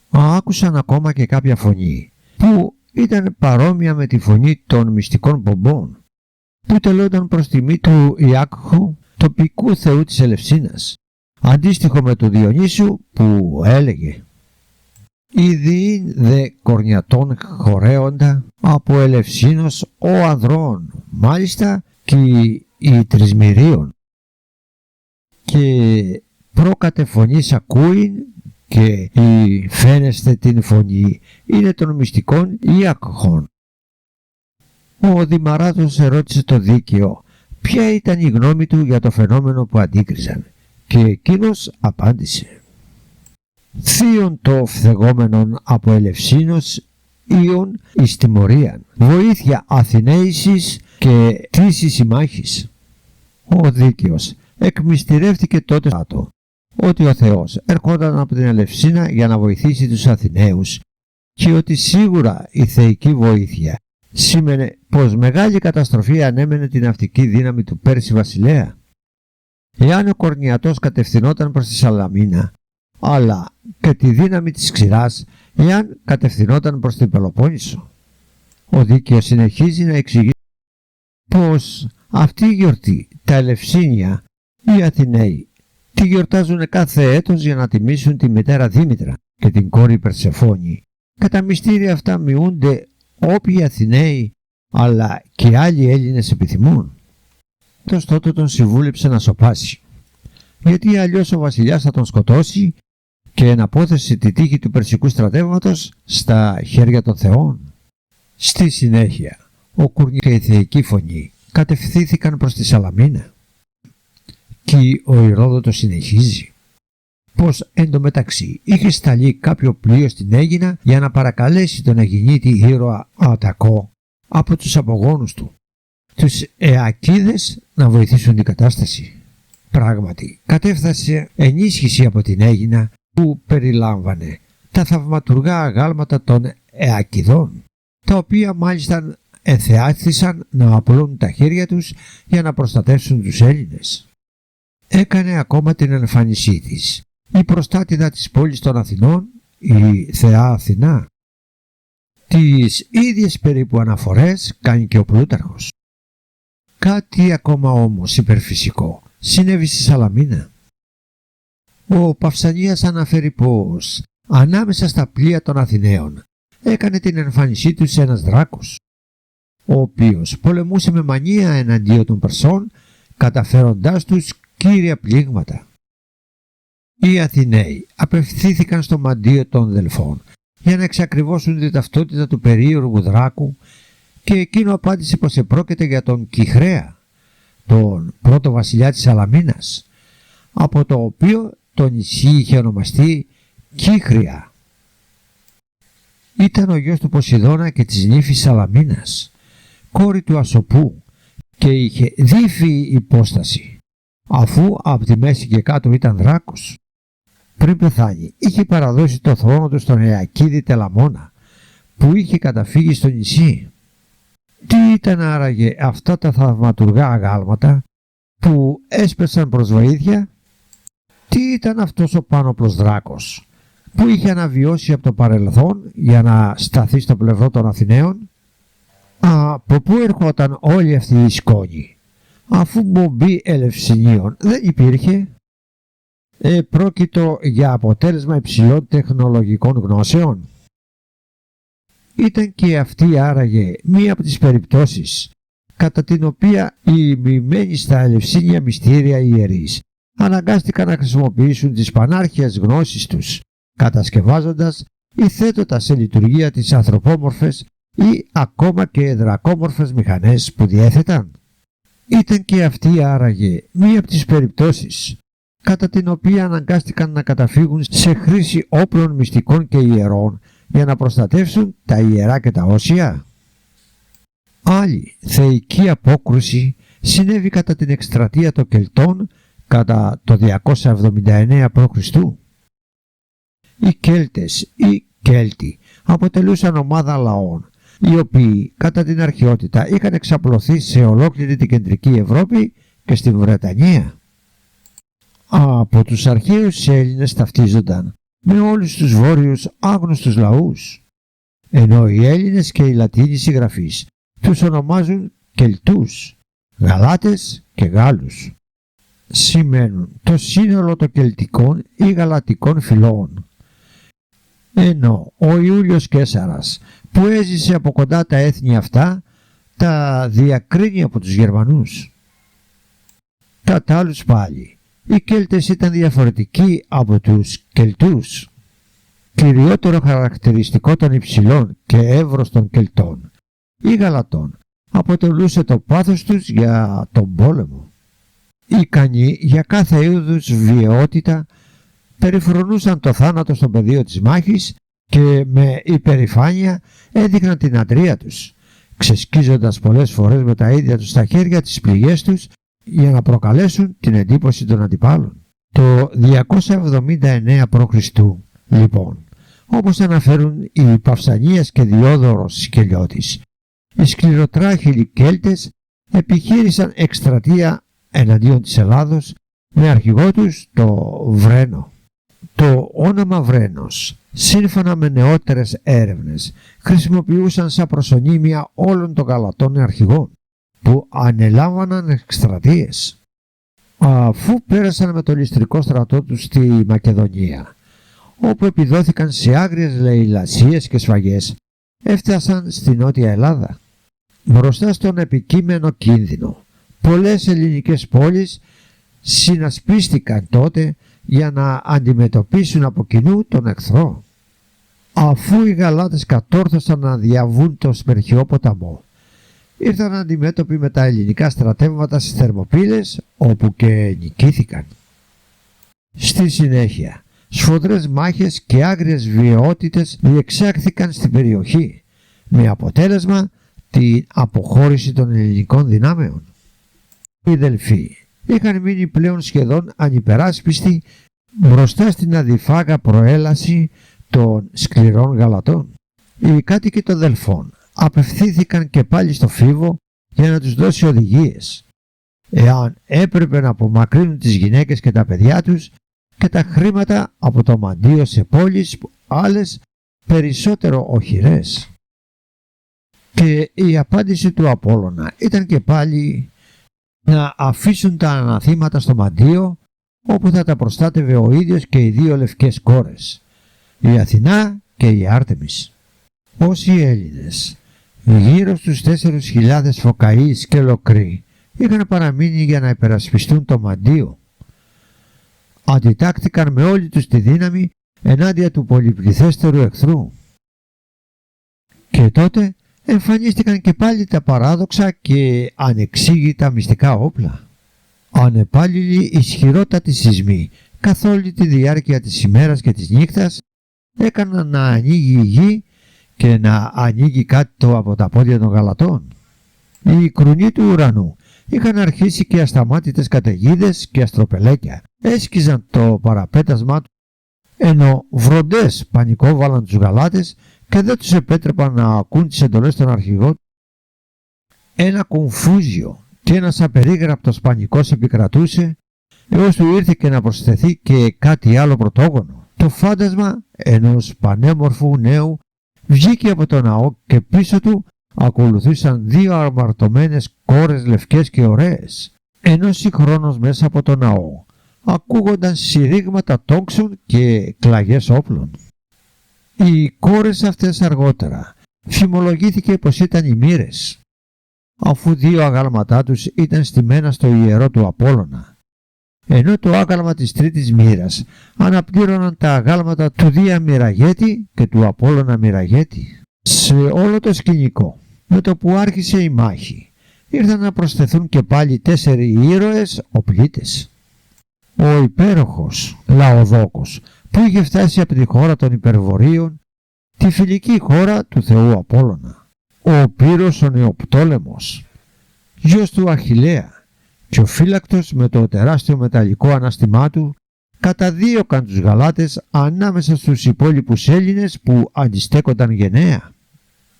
Άκουσαν ακόμα και κάποια φωνή που ήταν παρόμοια με τη φωνή των μυστικών πομπών που τελώνταν προς τιμή του Ιάκχου, τοπικού θεού της Ελευσίνας, αντίστοιχο με του Διονύσιου που έλεγε «Ιδίην δε κορνιατών χορέοντα από Ελευσίνος ο ανδρών, μάλιστα και οι τρισμυρίων, και πρόκατε φωνής ακούειν και η φαίνεστε την φωνή είναι των μυστικών Ιάκχων». Ο Δημαράτος ερώτησε το δίκαιο ποια ήταν η γνώμη του για το φαινόμενο που αντίκριζαν και εκείνος απάντησε «Θείον το φθεγόμενον από Ελευσίνος Ιων εις τιμωρίαν, βοήθεια Αθηναίησης και τύσης ημάχης». Ο δίκαιος εκμυστηρεύτηκε τότε ότι ο Θεός ερχόταν από την Ελευσίνα για να βοηθήσει τους Αθηναίους και ότι σίγουρα η θεϊκή βοήθεια σήμαινε πως μεγάλη καταστροφή ανέμενε την ναυτική δύναμη του Πέρση βασιλέα. Εάν ο Κορνιατός κατευθυνόταν προς τη Σαλαμίνα, αλλά και τη δύναμη της ξηράς εάν κατευθυνόταν προς την Πελοπόννησο. Ο δίκαιος συνεχίζει να εξηγεί πως αυτή η γιορτή, τα Ελευσίνια, οι Αθηναίοι, τη γιορτάζουν κάθε έτος για να τιμήσουν τη μητέρα Δήμητρα και την κόρη Περσεφόνη. Κατά μυστήρια αυτά μειούνται όποιοι Αθηναίοι αλλά και άλλοι Έλληνες επιθυμούν. Τότε τον συμβούλεψε να σωπάσει, γιατί αλλιώς ο βασιλιάς θα τον σκοτώσει και εναπόθεσε τη τύχη του περσικού στρατεύματος στα χέρια των θεών. Στη συνέχεια ο Κουρνιός και η θεϊκή φωνή κατευθύνθηκαν προς τη Σαλαμίνα. Και ο Ηρόδοτος συνεχίζει πως εντωμεταξύ είχε σταλεί κάποιο πλοίο στην Αίγινα για να παρακαλέσει τον Αιγινήτη ήρωα Ατακό από τους απογόνους του, τους Αιακίδες, να βοηθήσουν την κατάσταση. Πράγματι κατέφθασε ενίσχυση από την Αίγινα που περιλάμβανε τα θαυματουργά αγάλματα των Αιακιδών, τα οποία μάλιστα ενθεάθησαν να απλώνουν τα χέρια τους για να προστατεύσουν τους Έλληνες. Έκανε ακόμα την εμφάνισή της η προστάτηδα της πόλης των Αθηνών, η θεά Αθηνά. Τις ίδιες περίπου αναφορές κάνει και ο Πλούταρχος. Κάτι ακόμα όμως υπερφυσικό συνέβη στη Σαλαμίνα. Ο Παυσανίας αναφέρει πως ανάμεσα στα πλοία των Αθηναίων έκανε την εμφάνισή του σε ένας δράκος, ο οποίος πολεμούσε με μανία εναντίον των Περσών, καταφέροντάς τους κύρια πλήγματα. Οι Αθηναίοι απευθύνθηκαν στο μαντίο των Δελφών για να εξακριβώσουν την ταυτότητα του περίεργου δράκου και εκείνο απάντησε πως επρόκειται για τον Κυχρέα, τον πρώτο βασιλιά της Σαλαμίνας, από το οποίο το νησί είχε ονομαστεί Κύχρια. Ήταν ο γιος του Ποσειδώνα και της νύφης Σαλαμίνας, κόρη του Ασοπού, και είχε δίφυη υπόσταση, αφού από τη μέση και κάτω ήταν δράκος. Πριν πεθάνει είχε παραδώσει το θρόνο του στον Αιακίδη Τελαμόνα, που είχε καταφύγει στο νησί. Τι ήταν άραγε αυτά τα θαυματουργά αγάλματα που έσπεσαν προς βοήθεια? Τι ήταν αυτός ο πάνωπλος δράκος που είχε αναβιώσει από το παρελθόν για να σταθεί στο πλευρό των Αθηναίων? Από πού ερχόταν όλη αυτή η σκόνη, αφού μπομπή Ελευσινίων δεν υπήρχε? πρόκειτο για αποτέλεσμα υψηλών τεχνολογικών γνώσεων. Ήταν και αυτή άραγε μία από τις περιπτώσεις κατά την οποία οι μειμένοι στα ελευσίνια μυστήρια ιερείς αναγκάστηκαν να χρησιμοποιήσουν τις πανάρχιες γνώσεις τους, κατασκευάζοντας ή θέτοντας σε λειτουργία τις ανθρωπόμορφες ή ακόμα και δρακόμορφες μηχανές που διέθεταν. Ήταν και αυτή άραγε μία από τις περιπτώσεις κατά την οποία αναγκάστηκαν να καταφύγουν σε χρήση όπλων μυστικών και ιερών για να προστατεύσουν τα ιερά και τα όσια. Άλλη θεϊκή απόκρουση συνέβη κατά την εκστρατεία των Κελτών κατά το 279 π.Χ. Οι Κέλτες ή Κέλτοι αποτελούσαν ομάδα λαών οι οποίοι κατά την αρχαιότητα είχαν εξαπλωθεί σε ολόκληρη την κεντρική Ευρώπη και στην Βρετανία. Από τους αρχαίους Έλληνες ταυτίζονταν με όλους τους βόρειους άγνωστους λαούς, ενώ οι Έλληνες και οι Λατίνοι συγγραφείς τους ονομάζουν Κελτούς, Γαλάτες και Γάλλους. Σημαίνουν το σύνολο των κελτικών ή γαλατικών φυλών. Ενώ ο Ιούλιος Καίσαρας που έζησε από κοντά τα έθνη αυτά τα διακρίνει από τους Γερμανούς. Κατά άλλους πάλι, οι Κέλτες ήταν διαφορετικοί από τους Κελτούς. Κυριότερο χαρακτηριστικό των υψηλών και εύρωστων Κελτών ή Γαλατών αποτελούσε το πάθος τους για τον πόλεμο. Ικανοί για κάθε είδους βιαιότητα περιφρονούσαν το θάνατο στο πεδίο της μάχης και με υπερηφάνεια έδειχναν την αντρία τους, ξεσκίζοντας πολλές φορές με τα ίδια τους τα χέρια τις πληγές τους για να προκαλέσουν την εντύπωση των αντιπάλων. Το 279 π.Χ. λοιπόν, όπως αναφέρουν οι Παυσανίας και Διόδωρος Σκελιώτης, οι σκληροτράχυλοι Κέλτες επιχείρησαν εκστρατεία εναντίον της Ελλάδος με αρχηγό τους το Βρένο. Το όνομα Βρένος, σύμφωνα με νεότερες έρευνες, χρησιμοποιούσαν σαν προσωνύμια όλων των Γαλατών αρχηγών που ανελάμβαναν εκστρατείες. Αφού πέρασαν με το ληστρικό στρατό τους στη Μακεδονία, όπου επιδόθηκαν σε άγριες λαιλασίες και σφαγές, έφτασαν στη Νότια Ελλάδα. Μπροστά στον επικείμενο κίνδυνο, πολλές ελληνικές πόλεις συνασπίστηκαν τότε για να αντιμετωπίσουν από κοινού τον εχθρό. Αφού οι Γαλάτες κατόρθωσαν να διαβούν το Σπερχιό ποταμό, ήρθαν αντιμέτωποι με τα ελληνικά στρατεύματα στις Θερμοπύλες, όπου και νικήθηκαν. Στη συνέχεια, σφοδρές μάχες και άγριες βιαιότητες διεξάχθηκαν στην περιοχή, με αποτέλεσμα την αποχώρηση των ελληνικών δυνάμεων. Οι Δελφοί είχαν μείνει πλέον σχεδόν ανυπεράσπιστοι μπροστά στην αδιφάγα προέλαση των σκληρών Γαλατών. Οι κάτοικοι των Δελφών απευθύνθηκαν και πάλι στο Φίβο για να τους δώσει οδηγίες, εάν έπρεπε να απομακρύνουν τις γυναίκες και τα παιδιά τους και τα χρήματα από το μαντίο σε πόλεις άλλες περισσότερο οχυρές. Και η απάντηση του Απόλλωνα ήταν και πάλι να αφήσουν τα αναθήματα στο μαντίο, όπου θα τα προστάτευε ο ίδιος και οι δύο λευκές κόρες, η Αθηνά και η Άρτεμις. Όσοι Έλληνες, γύρω στους 4.000 Φωκαείς και Λοκροί, είχαν παραμείνει για να υπερασπιστούν το μαντίο, αντιτάχθηκαν με όλη τους τη δύναμη ενάντια του πολυπληθέστερου εχθρού. Και τότε εμφανίστηκαν και πάλι τα παράδοξα και ανεξήγητα μυστικά όπλα. Ανεπάλληλοι ισχυρότατοι σεισμοί καθ' όλη τη διάρκεια της ημέρας και της νύχτας έκαναν να ανοίγει η γη και να ανοίγει κάτω από τα πόδια των Γαλατών. Οι κρουνοί του ουρανού είχαν αρχίσει και ασταμάτητες καταιγίδες και αστροπελέκια έσκιζαν το παραπέτασμά του, ενώ βροντές πανικόβαλαν τους Γαλάτες και δεν τους επέτρεπαν να ακούν τις εντολές των αρχηγών. Ένα κομφούζιο και ένας απερίγραπτος πανικός επικρατούσε, έως του ήρθε και να προσθεθεί και κάτι άλλο πρωτόγονο. Το φάντασμα ενός πανέμορφου νέου βγήκε από το ναό και πίσω του ακολουθούσαν δύο αμαρτωμένες κόρες λευκές και ωραίες, ενώ συγχρόνως μέσα από το ναό ακούγονταν συρρήγματα τόξων και κλαγιές όπλων. Οι κόρες αυτές αργότερα φημολογήθηκε πως ήταν οι μοίρες, αφού 2 αγάλματά τους ήταν στημένα στο ιερό του Απόλλωνα, ενώ το άγαλμα της τρίτης μοίρας αναπλήρωναν τα αγάλματα του Δία Μοιραγέτη και του Απόλλωνα Μοιραγέτη. Σε όλο το σκηνικό, με το που άρχισε η μάχη, ήρθαν να προσθεθούν και πάλι 4 ήρωες οπλίτες. Ο υπέροχος Λαοδόκος, που είχε φτάσει από τη χώρα των Υπερβορείων, τη φιλική χώρα του θεού Απόλλωνα, ο Πύρος ο Νεοπτόλεμος, γιος του Αχιλλέα, και ο φύλακτος με το τεράστιο μεταλλικό ανάστημά του καταδίωκαν τους Γαλάτες ανάμεσα στους υπόλοιπους Έλληνες που αντιστέκονταν γενναία.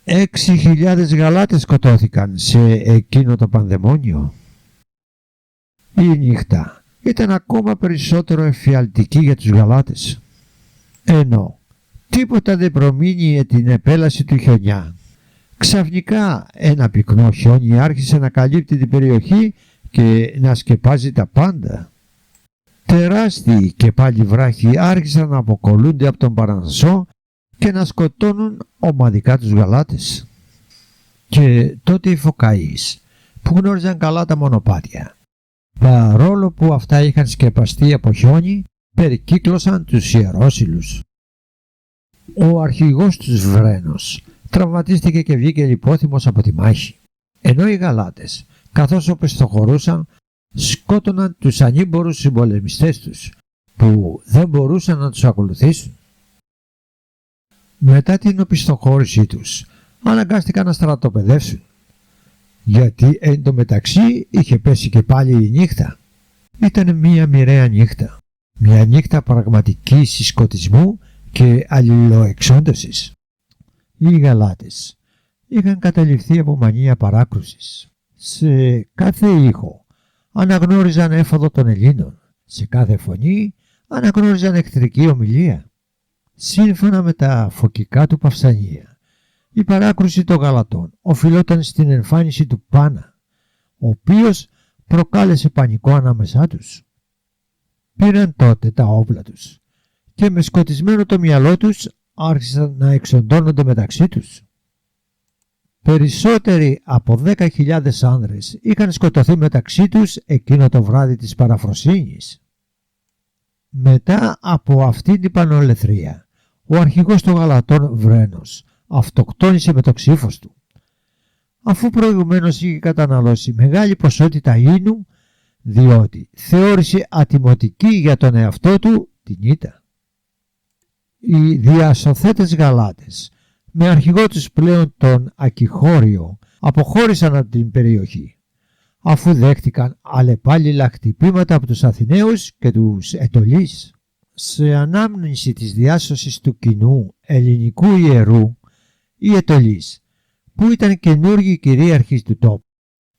6.000 Γαλάτες σκοτώθηκαν σε εκείνο το πανδαιμόνιο. Η νύχτα ήταν ακόμα περισσότερο εφιαλτική για τους Γαλάτες, ενώ τίποτα δεν προμείνει την επέλαση του χιονιά. Ξαφνικά ένα πυκνό χιόνι άρχισε να καλύπτει την περιοχή και να σκεπάζει τα πάντα. Τεράστιοι και πάλι βράχοι άρχισαν να αποκολλούνται από τον Παρνασσό και να σκοτώνουν ομαδικά τους Γαλάτες. Και τότε οι Φωκαείς, που γνώριζαν καλά τα μονοπάτια, παρόλο που αυτά είχαν σκεπαστεί από χιόνι, περικύκλωσαν τους ιερόσυλους. Ο αρχηγός τους Βρένος τραυματίστηκε και βγήκε λιπόθυμος από τη μάχη, ενώ οι Γαλάτες, καθώς οπισθοχωρούσαν, σκότωναν τους ανήμπορους συμπολεμιστές τους, που δεν μπορούσαν να τους ακολουθήσουν. Μετά την οπισθοχώρησή τους, αναγκάστηκαν να στρατοπεδεύσουν, γιατί εν τω μεταξύ είχε πέσει και πάλι η νύχτα. Ήταν μία μοιραία νύχτα, μια νύχτα πραγματικής συσκοτισμού και αλληλοεξόντωσης. Οι Γαλάτες είχαν καταληφθεί από μανία παράκρουσης. Σε κάθε ήχο αναγνώριζαν έφοδο των Ελλήνων, σε κάθε φωνή αναγνώριζαν εχθρική ομιλία. Σύμφωνα με τα φωκικά του Παυσανία, η παράκρουση των Γαλατών οφειλόταν στην εμφάνιση του Πάνα, ο οποίος προκάλεσε πανικό ανάμεσά τους. Πήραν τότε τα όπλα τους και με σκοτισμένο το μυαλό τους άρχισαν να εξοντώνονται μεταξύ τους. Περισσότεροι από 10.000 άνδρες είχαν σκοτωθεί μεταξύ τους εκείνο το βράδυ της Παραφροσύνης. Μετά από αυτή την πανολεθρία, ο αρχηγός των Γαλατών Βρένος αυτοκτόνησε με το ξύφος του, αφού προηγουμένως είχε καταναλώσει μεγάλη ποσότητα ίνου, διότι θεώρησε ατιμωτική για τον εαυτό του την ήττα. Οι διασωθέτες Γαλάτες, με αρχηγό τους πλέον τον Ακιχώριο, αποχώρησαν από την περιοχή, αφού δέχτηκαν αλλεπάλληλα χτυπήματα από τους Αθηναίους και τους Αιτωλείς. Σε ανάμνηση της διάσωσης του κοινού ελληνικού ιερού, οι Αιτωλείς, που ήταν καινούργιοι κυρίαρχοι του τόπου,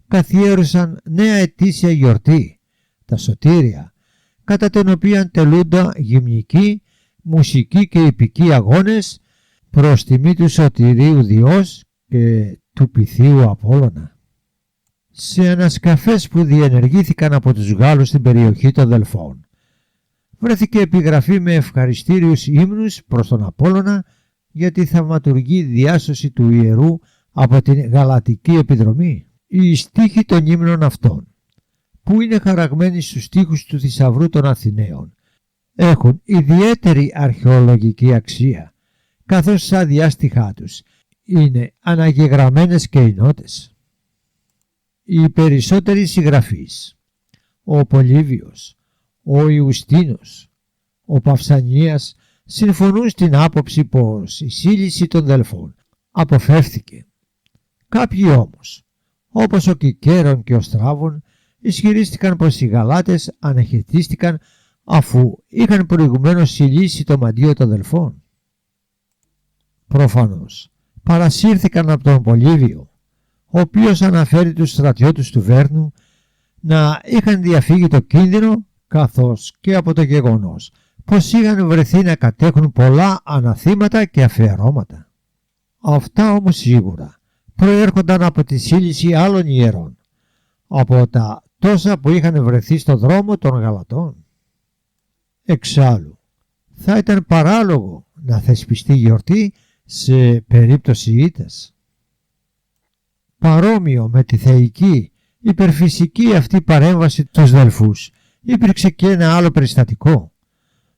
καθιέρωσαν νέα ετήσια γιορτή, τα Σωτήρια, κατά την οποία τελούνταν γυμνικοί, μουσικοί και ιππικοί αγώνες προς τιμή του Σωτηρίου Διός και του Πυθίου Απόλλωνα. Σε ανασκαφές που διενεργήθηκαν από τους Γάλλους στην περιοχή των Δελφών, βρέθηκε επιγραφή με ευχαριστήριους ύμνους προς τον Απόλλωνα για τη θαυματουργή διάσωση του ιερού από την Γαλατική επιδρομή. Οι στίχοι των ύμνων αυτών, που είναι χαραγμένοι στους στίχους του θησαυρού των Αθηναίων, έχουν ιδιαίτερη αρχαιολογική αξία, καθώς στα διάστιχά τους είναι αναγεγραμμένες και οι νότες. Οι περισσότεροι συγγραφείς, ο Πολύβιος, ο Ιουστίνος, ο Παυσανίας, συμφωνούν στην άποψη πως η σύλληση των Δελφών αποφεύθηκε. Κάποιοι όμως, όπως ο Κικέρον και ο Στράβων, ισχυρίστηκαν πως οι Γαλάτες αναχαιτίστηκαν αφού είχαν προηγουμένως συλλήσει το μαντίο των Δελφών. Προφανώς παρασύρθηκαν από τον Πολύβιο, ο οποίος αναφέρει τους στρατιώτες του Βέρνου να είχαν διαφύγει το κίνδυνο, καθώς και από το γεγονός πως είχαν βρεθεί να κατέχουν πολλά αναθήματα και αφιερώματα. Αυτά όμως σίγουρα προέρχονταν από τη σύλληση άλλων ιερών, από τα τόσα που είχαν βρεθεί στο δρόμο των Γαλατών. Εξάλλου, θα ήταν παράλογο να θεσπιστεί γιορτή σε περίπτωση ήττας. Παρόμοιο με τη θεϊκή, υπερφυσική αυτή παρέμβαση τους Δελφούς, υπήρξε και ένα άλλο περιστατικό,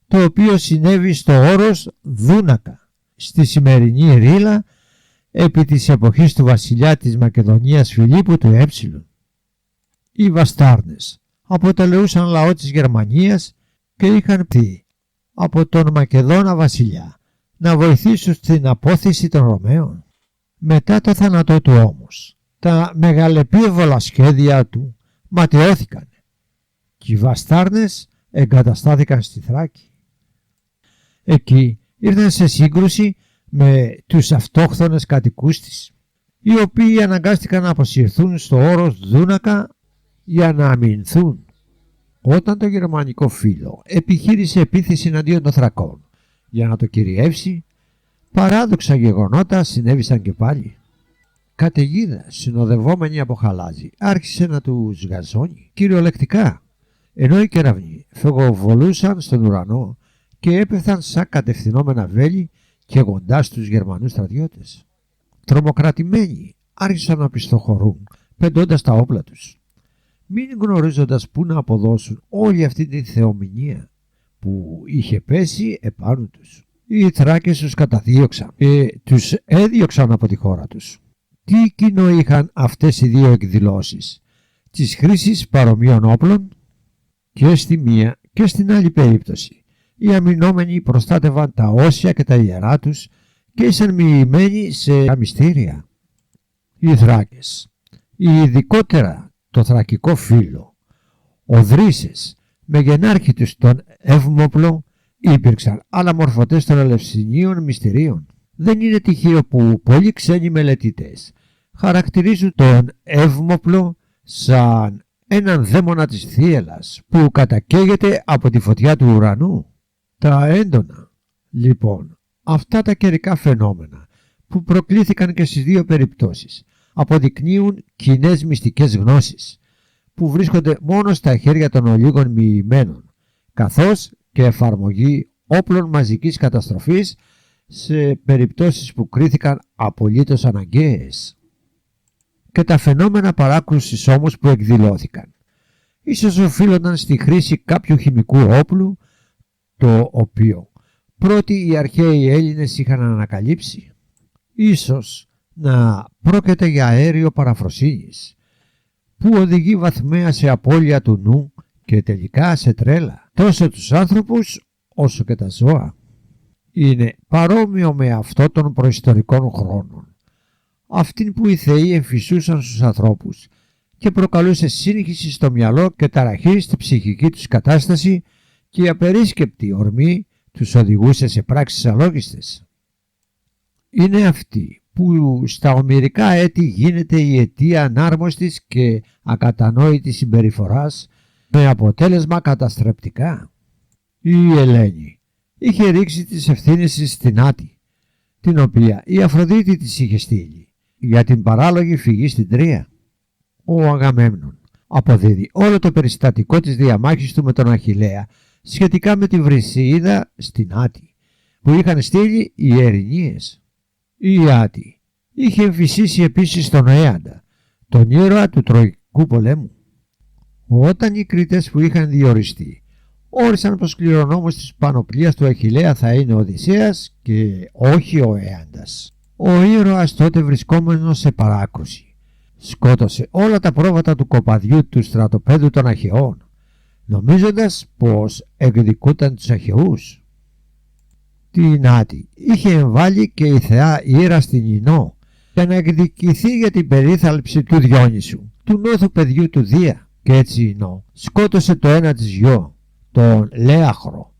το οποίο συνέβη στο όρος Δούνακα, στη σημερινή Ρήλα, επί της εποχής του βασιλιά της Μακεδονίας Φιλίππου του Έψιλον. Οι Βαστάρνες αποτελούσαν λαό της Γερμανίας και είχαν πει από τον Μακεδόνα βασιλιά να βοηθήσουν στην απόθεση των Ρωμαίων. Μετά το θάνατό του όμως, τα μεγαλεπίβολα σχέδια του ματαιώθηκαν και οι Βαστάρνες εγκαταστάθηκαν στη Θράκη. Εκεί ήρθαν σε σύγκρουση με τους αυτόχθονες κατοικούς της, οι οποίοι αναγκάστηκαν να αποσυρθούν στο όρος Δούνακα για να αμυνθούν. Όταν το γερμανικό φύλλο επιχείρησε επίθεση εναντίον των Θρακών για να το κυριεύσει, παράδοξα γεγονότα συνέβησαν και πάλι. Καταιγίδα συνοδευόμενη από χαλάζι άρχισε να τους γαζώνει κυριολεκτικά, ενώ οι κεραυνοί φεγοβολούσαν στον ουρανό και έπεφταν σαν κατευθυνόμενα βέλη καίγοντάς στους Γερμανούς στρατιώτες. Τρομοκρατημένοι άρχισαν να πιστοχωρούν πεντώντας τα όπλα τους, μην γνωρίζοντας πού να αποδώσουν όλη αυτή τη θεομηνία που είχε πέσει επάνω τους. Οι Θράκες τους καταδίωξαν και τους έδιωξαν από τη χώρα τους. Τι κοινό είχαν αυτές οι δύο εκδηλώσεις της χρήσης παρομοίων όπλων? Και στη μία και στην άλλη περίπτωση οι αμυνόμενοι προστάτευαν τα όσια και τα ιερά τους και ήσαν μοιημένοι σε μυστήρια. Οι Θράκες, ειδικότερα το θρακικό φύλλο, ο Δρύσες με γενάρχη τους τον Εύμοπλο, υπήρξαν αναμορφωτές των Ελευσινίων μυστηρίων. Δεν είναι τυχαίο που πολλοί ξένοι μελετητές χαρακτηρίζουν τον Εύμοπλο σαν έναν δαίμονα της θύελλας που κατακαίγεται από τη φωτιά του ουρανού. Τα έντονα, λοιπόν, αυτά τα καιρικά φαινόμενα που προκλήθηκαν και στις δύο περιπτώσεις αποδεικνύουν κοινές μυστικές γνώσεις που βρίσκονται μόνο στα χέρια των ολίγων μοιημένων, καθώς και εφαρμογή όπλων μαζικής καταστροφής σε περιπτώσεις που κρίθηκαν απολύτως αναγκαίες. Και τα φαινόμενα παράκρουσης όμως που εκδηλώθηκαν ίσως οφείλονταν στη χρήση κάποιου χημικού όπλου, το οποίο πρώτοι οι αρχαίοι Έλληνες είχαν ανακαλύψει. Ίσως να πρόκειται για αέριο παραφροσύνης που οδηγεί βαθμαία σε απώλεια του νου και τελικά σε τρέλα τόσο τους άνθρωπους όσο και τα ζώα. Είναι παρόμοιο με αυτό των προϊστορικών χρόνων, αυτήν που οι θεοί εμφυσούσαν στους ανθρώπους και προκαλούσε σύγχυση στο μυαλό και ταραχή στη ψυχική τους κατάσταση και η απερίσκεπτη ορμή τους οδηγούσε σε πράξεις αλόγιστες. Είναι αυτή που στα ομηρικά έτη γίνεται η αιτία ανάρμοστης και ακατανόητης συμπεριφοράς με αποτέλεσμα καταστρεπτικά. Η Ελένη είχε ρίξει τις ευθύνες της στην Άτη, την οποία η Αφροδίτη της είχε στείλει για την παράλογη φυγή στην Τρία. Ο Αγαμέμνων αποδίδει όλο το περιστατικό της διαμάχης του με τον Αχιλλέα σχετικά με τη Βρυσιίδα στην Άτη που είχαν στείλει οι Ερηνίες. Η Άτη είχε εμφυσίσει επίσης τον Έαντα, τον ήρωα του Τροϊκού πολέμου. Όταν οι Κρήτες που είχαν διοριστεί όρισαν πως κληρονόμος της πανοπλίας του Αχιλλέα θα είναι ο Οδυσσέας και όχι ο Έαντας, ο ήρωας τότε βρισκόμενος σε παράκρουση σκότωσε όλα τα πρόβατα του κοπαδιού του στρατοπέδου των Αχαιών, νομίζοντας πως εκδικούταν τους Αχαιούς. Την Άτη είχε εμβάλει και η θεά Ήρα στην Ινώ για να εκδικηθεί για την περίθαλψη του Διόνυσου, του νόθου παιδιού του Δία, και έτσι η Ινώ σκότωσε το ένα της γιο, τον Λέαχρο,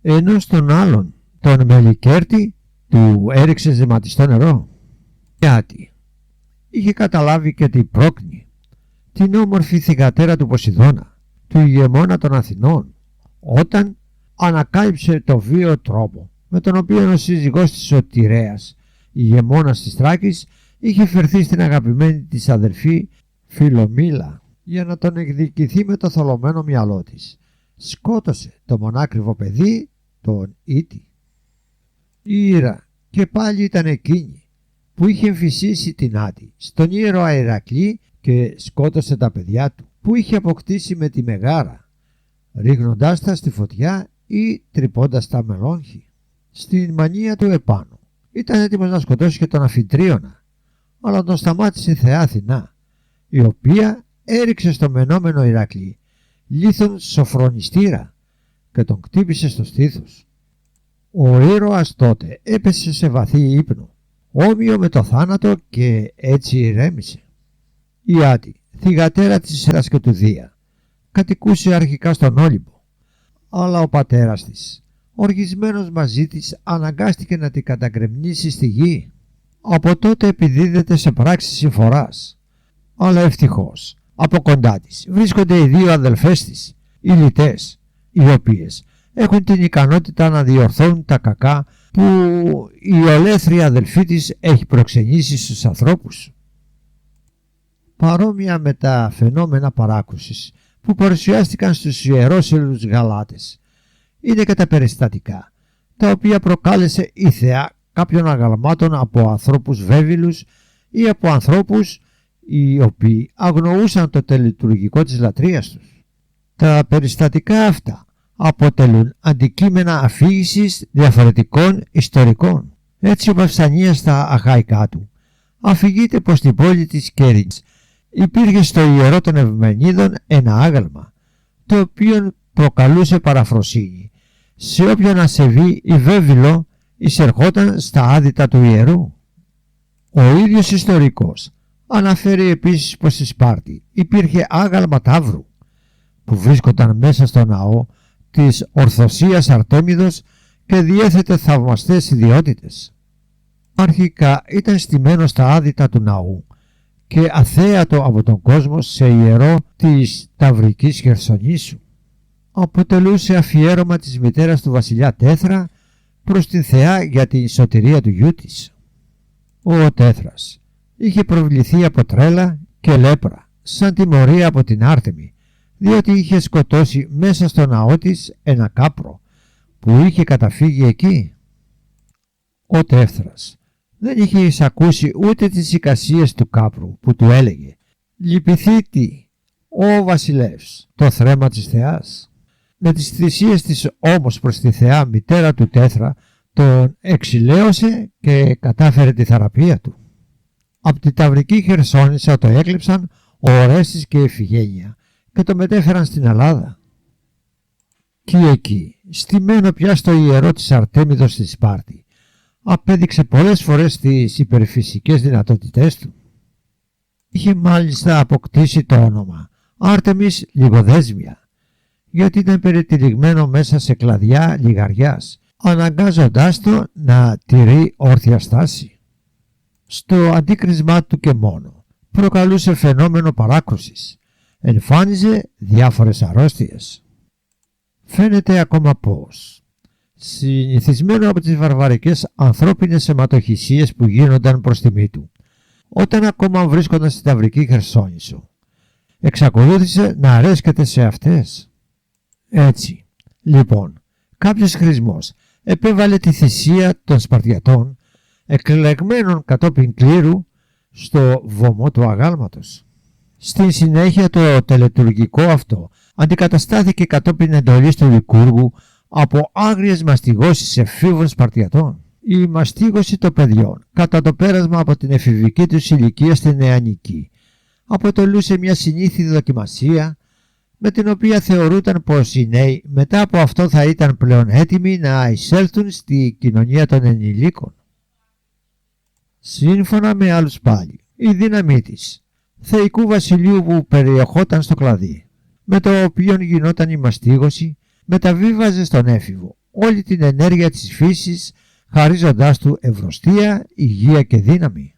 ενώ στον άλλον, τον Μελικέρτη, του έριξε ζεματιστό νερό. Η Άτη είχε καταλάβει και την Πρόκνη, την όμορφη θυγατέρα του Ποσειδώνα, του ηγεμόνα των Αθηνών, όταν ανακάλυψε το βίαιο τρόπο με τον οποίο ο σύζυγός της ο Τηρέας, ηγεμόνας της Θράκης, είχε φερθεί στην αγαπημένη της αδερφή Φιλομήλα για να τον εκδικηθεί με το θολωμένο μυαλό της σκότωσε το μονάκριβο παιδί, τον Ήτη. Η Ήρα και πάλι ήταν εκείνη που είχε εμφυσίσει την Άτη στον ήρωα Ηρακλή και σκότωσε τα παιδιά του που είχε αποκτήσει με τη Μεγάρα, ρίχνοντάς τα στη φωτιά ή τρυπώντας τα με λόγχη. Στην μανία του επάνω ήταν έτοιμος να σκοτώσει και τον Αμφιτρίωνα, αλλά τον σταμάτησε η θεά Αθηνά, η οποία έριξε στο μενόμενο Ηρακλή λίθον σοφρονιστήρα και τον κτύπησε στο στήθος. Ο ήρωας τότε έπεσε σε βαθύ ύπνο, όμοιο με το θάνατο, και έτσι ηρέμησε. Η Άτη, θυγατέρα της Ήρας και του Δία, κατοικούσε αρχικά στον Όλυμπο, αλλά ο πατέρας της, οργισμένος μαζί της, αναγκάστηκε να την καταγκρεμνήσει στη γη. Από τότε επιδίδεται σε πράξεις συμφοράς, αλλά ευτυχώς από κοντά της βρίσκονται οι δύο αδελφές της, οι Λυτές, οι οποίες έχουν την ικανότητα να διορθώνουν τα κακά που η ολέθρια αδελφή της έχει προξενήσει στους ανθρώπους. Παρόμοια με τα φαινόμενα παράκουσης που παρουσιάστηκαν στους ιερόσελους Γαλάτες, είναι και τα περιστατικά τα οποία προκάλεσε η θεά κάποιων αγαλμάτων από ανθρώπους βέβηλους ή από ανθρώπους οι οποίοι αγνοούσαν το τελετουργικό της λατρείας τους. Τα περιστατικά αυτά αποτελούν αντικείμενα αφήγησης διαφορετικών ιστορικών. Έτσι ο Παυσανίας στα αρχαϊκά του αφηγείται πως στην πόλη της Κέρινς υπήρχε στο ιερό των Ευμενίδων ένα άγαλμα, το οποίο προκαλούσε παραφροσύνη σε όποιον ασεβή ή βέβυλο εισερχόταν στα άδυτα του ιερού. Ο ίδιος ιστορικός αναφέρει επίσης πως στη Σπάρτη υπήρχε άγαλμα ταύρου που βρίσκονταν μέσα στο ναό της Ορθωσίας Αρτέμιδος και διέθετε θαυμαστές ιδιότητες. Αρχικά ήταν στημένο στα άδυτα του ναού και αθέατο από τον κόσμο σε ιερό της Ταυρικής Χερσονήσου. Αποτελούσε αφιέρωμα της μητέρας του βασιλιά Τέθρα προς την θεά για την σωτηρία του γιού της. Ο Τέθρας είχε προβληθεί από τρέλα και λέπρα σαν τιμωρία από την Άρτεμη, διότι είχε σκοτώσει μέσα στο ναό της ένα κάπρο που είχε καταφύγει εκεί. Ο Τέφθρας δεν είχε εισακούσει ούτε τις εικασίες του κάπρου που του έλεγε «Λυπηθήτη, ο βασιλεύς, το θρέμα της θεάς». Με τις θυσίες της όμως προς τη θεά μητέρα του Τέθρα τον εξηλαίωσε και κατάφερε τη θεραπεία του. Από τη Ταυρική Χερσόνησο το έκλειψαν ο Ορέστης και η Ιφηγένεια και το μετέφεραν στην Ελλάδα. Και εκεί, στημένο πια στο ιερό της Αρτέμιδος στη Σπάρτη, απέδειξε πολλές φορές τις υπερφυσικές δυνατότητές του. Είχε μάλιστα αποκτήσει το όνομα Άρτεμις Λιγοδέσμια, γιατί ήταν περιτυλιγμένο μέσα σε κλαδιά λιγαριάς, αναγκάζοντάς το να τηρεί όρθια στάση. Στο αντίκρισμά του και μόνο προκαλούσε φαινόμενο παράκρουσης, εμφάνιζε διάφορες αρρώστιες. Φαίνεται ακόμα πως, συνηθισμένο από τις βαρβαρικές ανθρώπινες αιματοχυσίες που γίνονταν προς τιμή του, όταν ακόμα βρίσκονταν στην Ταυρική Χερσόνησο, εξακολούθησε να αρέσκεται σε αυτές. Έτσι, λοιπόν, κάποιος χρησμός επέβαλε τη θυσία των Σπαρτιατών, εκλεγμένων κατόπιν κλήρου, στο βωμό του αγάλματος. Στην συνέχεια το τελετουργικό αυτό αντικαταστάθηκε κατόπιν εντολής του Λικούργου από άγριες μαστιγώσεις εφήβων Σπαρτιατών. Η μαστίγωση των παιδιών κατά το πέρασμα από την εφηβική τους ηλικία στην νεανική αποτελούσε μια συνήθη δοκιμασία με την οποία θεωρούταν πως οι νέοι μετά από αυτό θα ήταν πλέον έτοιμοι να εισέλθουν στη κοινωνία των ενηλίκων. Σύμφωνα με άλλους πάλι, η δύναμή της θεϊκού βασιλείου που περιεχόταν στο κλαδί, με το οποίο γινόταν η μαστίγωση, μεταβίβαζε στον έφηβο όλη την ενέργεια της φύσης, χαρίζοντάς του ευρωστία, υγεία και δύναμη.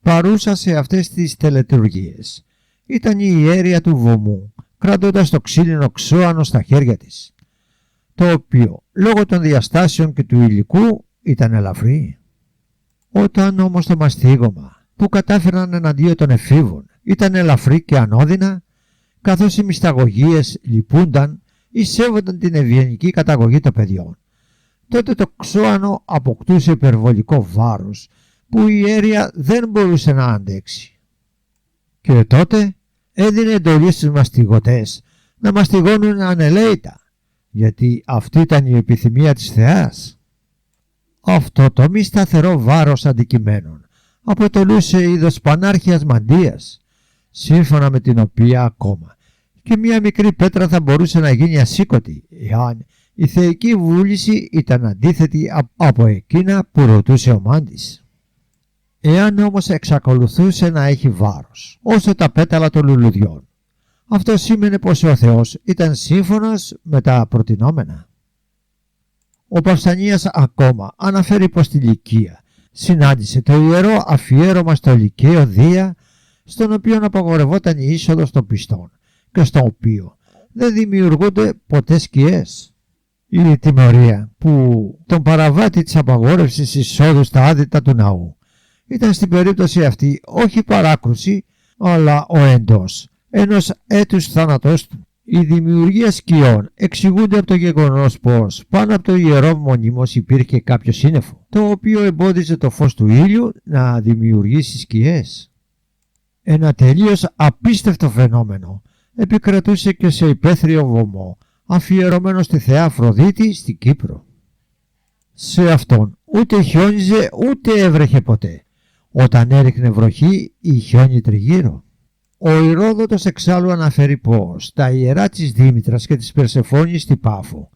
Παρούσα σε αυτές τις τελετουργίες ήταν η ιέρια του βωμού, κρατώντας το ξύλινο ξώανο στα χέρια της, το οποίο λόγω των διαστάσεων και του υλικού ήταν ελαφρύ. Όταν όμως το μαστίγωμα που κατάφεραν εναντίον των εφήβων ήταν ελαφρύ και ανώδυνα, καθώς οι μυσταγωγίες λυπούνταν εισέβονταν την ευγενική καταγωγή των παιδιών. Τότε το ξώανο αποκτούσε υπερβολικό βάρος που η ιέρια δεν μπορούσε να αντέξει. Και τότε έδινε εντολή στους μαστιγωτές να μαστιγώνουν ανελαίητα, γιατί αυτή ήταν η επιθυμία της θεάς. Αυτό το μη σταθερό βάρος αντικειμένων αποτελούσε είδος πανάρχιας μαντείας, σύμφωνα με την οποία ακόμα και μία μικρή πέτρα θα μπορούσε να γίνει ασήκωτη, εάν η θεϊκή βούληση ήταν αντίθετη από εκείνα που ρωτούσε ο μάντης. Εάν όμως εξακολουθούσε να έχει βάρος, όσο τα πέταλα των λουλουδιών, αυτό σήμαινε πως ο Θεός ήταν σύμφωνος με τα προτινόμενα. Ο Παυσανίας ακόμα αναφέρει πως στη Λυκία συνάντησε το ιερό αφιέρωμα στο Λυκαίο Δία, στον οποίο απαγορευόταν η είσοδος των πιστών και στο οποίο δεν δημιουργούνται ποτέ σκιές. Η τιμωρία που τον παραβάτη της απαγόρευσης εισόδου στα άδυτα του ναού ήταν στην περίπτωση αυτή όχι παράκρουση, αλλά ο εντός ενός έτους θάνατός του. Η δημιουργία σκιών εξηγούνται από το γεγονός πως πάνω από το ιερό μονίμως υπήρχε κάποιο σύννεφο, το οποίο εμπόδιζε το φως του ήλιου να δημιουργήσει σκιές. Ένα τελείως απίστευτο φαινόμενο επικρατούσε και σε υπαίθριο βωμό αφιερωμένο στη θεά Αφροδίτη στη Κύπρο. Σε αυτόν ούτε χιόνιζε ούτε έβρεχε ποτέ. Όταν έριχνε βροχή ή χιόνι τριγύρω. Ο Ηρόδοτος εξάλλου αναφέρει πως τα ιερά της Δήμητρας και της Περσεφόνης στη Πάφο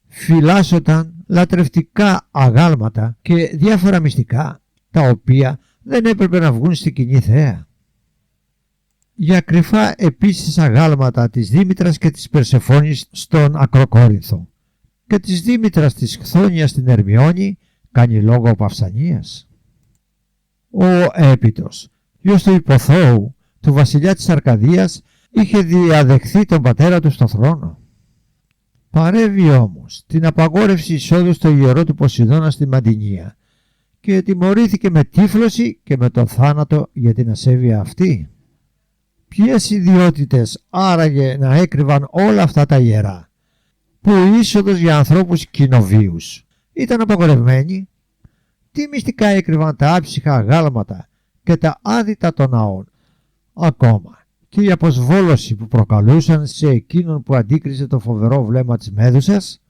φυλάσσονταν λατρευτικά αγάλματα και διάφορα μυστικά, τα οποία δεν έπρεπε να βγουν στην κοινή θέα. Για κρυφά επίσης αγάλματα της Δήμητρας και της Περσεφόνης στον Ακροκόρινθο και της Δήμητρας της Χθόνιας στην Ερμιόνη κάνει λόγο ο Παυσανίας. Ο Έπιτος, γιος του Υποθώου, του βασιλιά της Αρκαδίας, είχε διαδεχθεί τον πατέρα του στο θρόνο. Παρέβη όμως την απαγόρευση εισόδου στο ιερό του Ποσειδώνα στη Μαντινία και τιμωρήθηκε με τύφλωση και με τον θάνατο για την ασέβεια αυτή. Ποιες ιδιότητες άραγε να έκρυβαν όλα αυτά τα ιερά, που η είσοδος για ανθρώπους κοινοβίους ήταν απαγορευμένη? Τι μυστικά έκρυβαν τα άψυχα αγάλματα και τα άδυτα των ναών, ακόμα και η αποσβόλωση που προκαλούσαν σε εκείνον που αντίκριζε το φοβερό βλέμμα της Μέδουσας?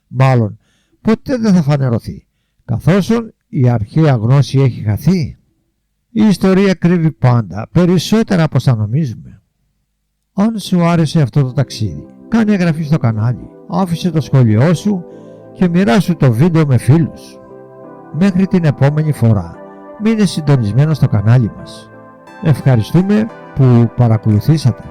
Μάλλον ποτέ δεν θα φανερωθεί, καθώς η αρχαία γνώση έχει χαθεί. Η ιστορία κρύβει πάντα περισσότερα από όσα νομίζουμε. Αν σου άρεσε αυτό το ταξίδι, κάνε εγγραφή στο κανάλι, άφησε το σχόλιο σου και μοιράσου το βίντεο με φίλους. Μέχρι την επόμενη φορά, μείνε συντονισμένο στο κανάλι μας. Ευχαριστούμε που παρακολουθήσατε.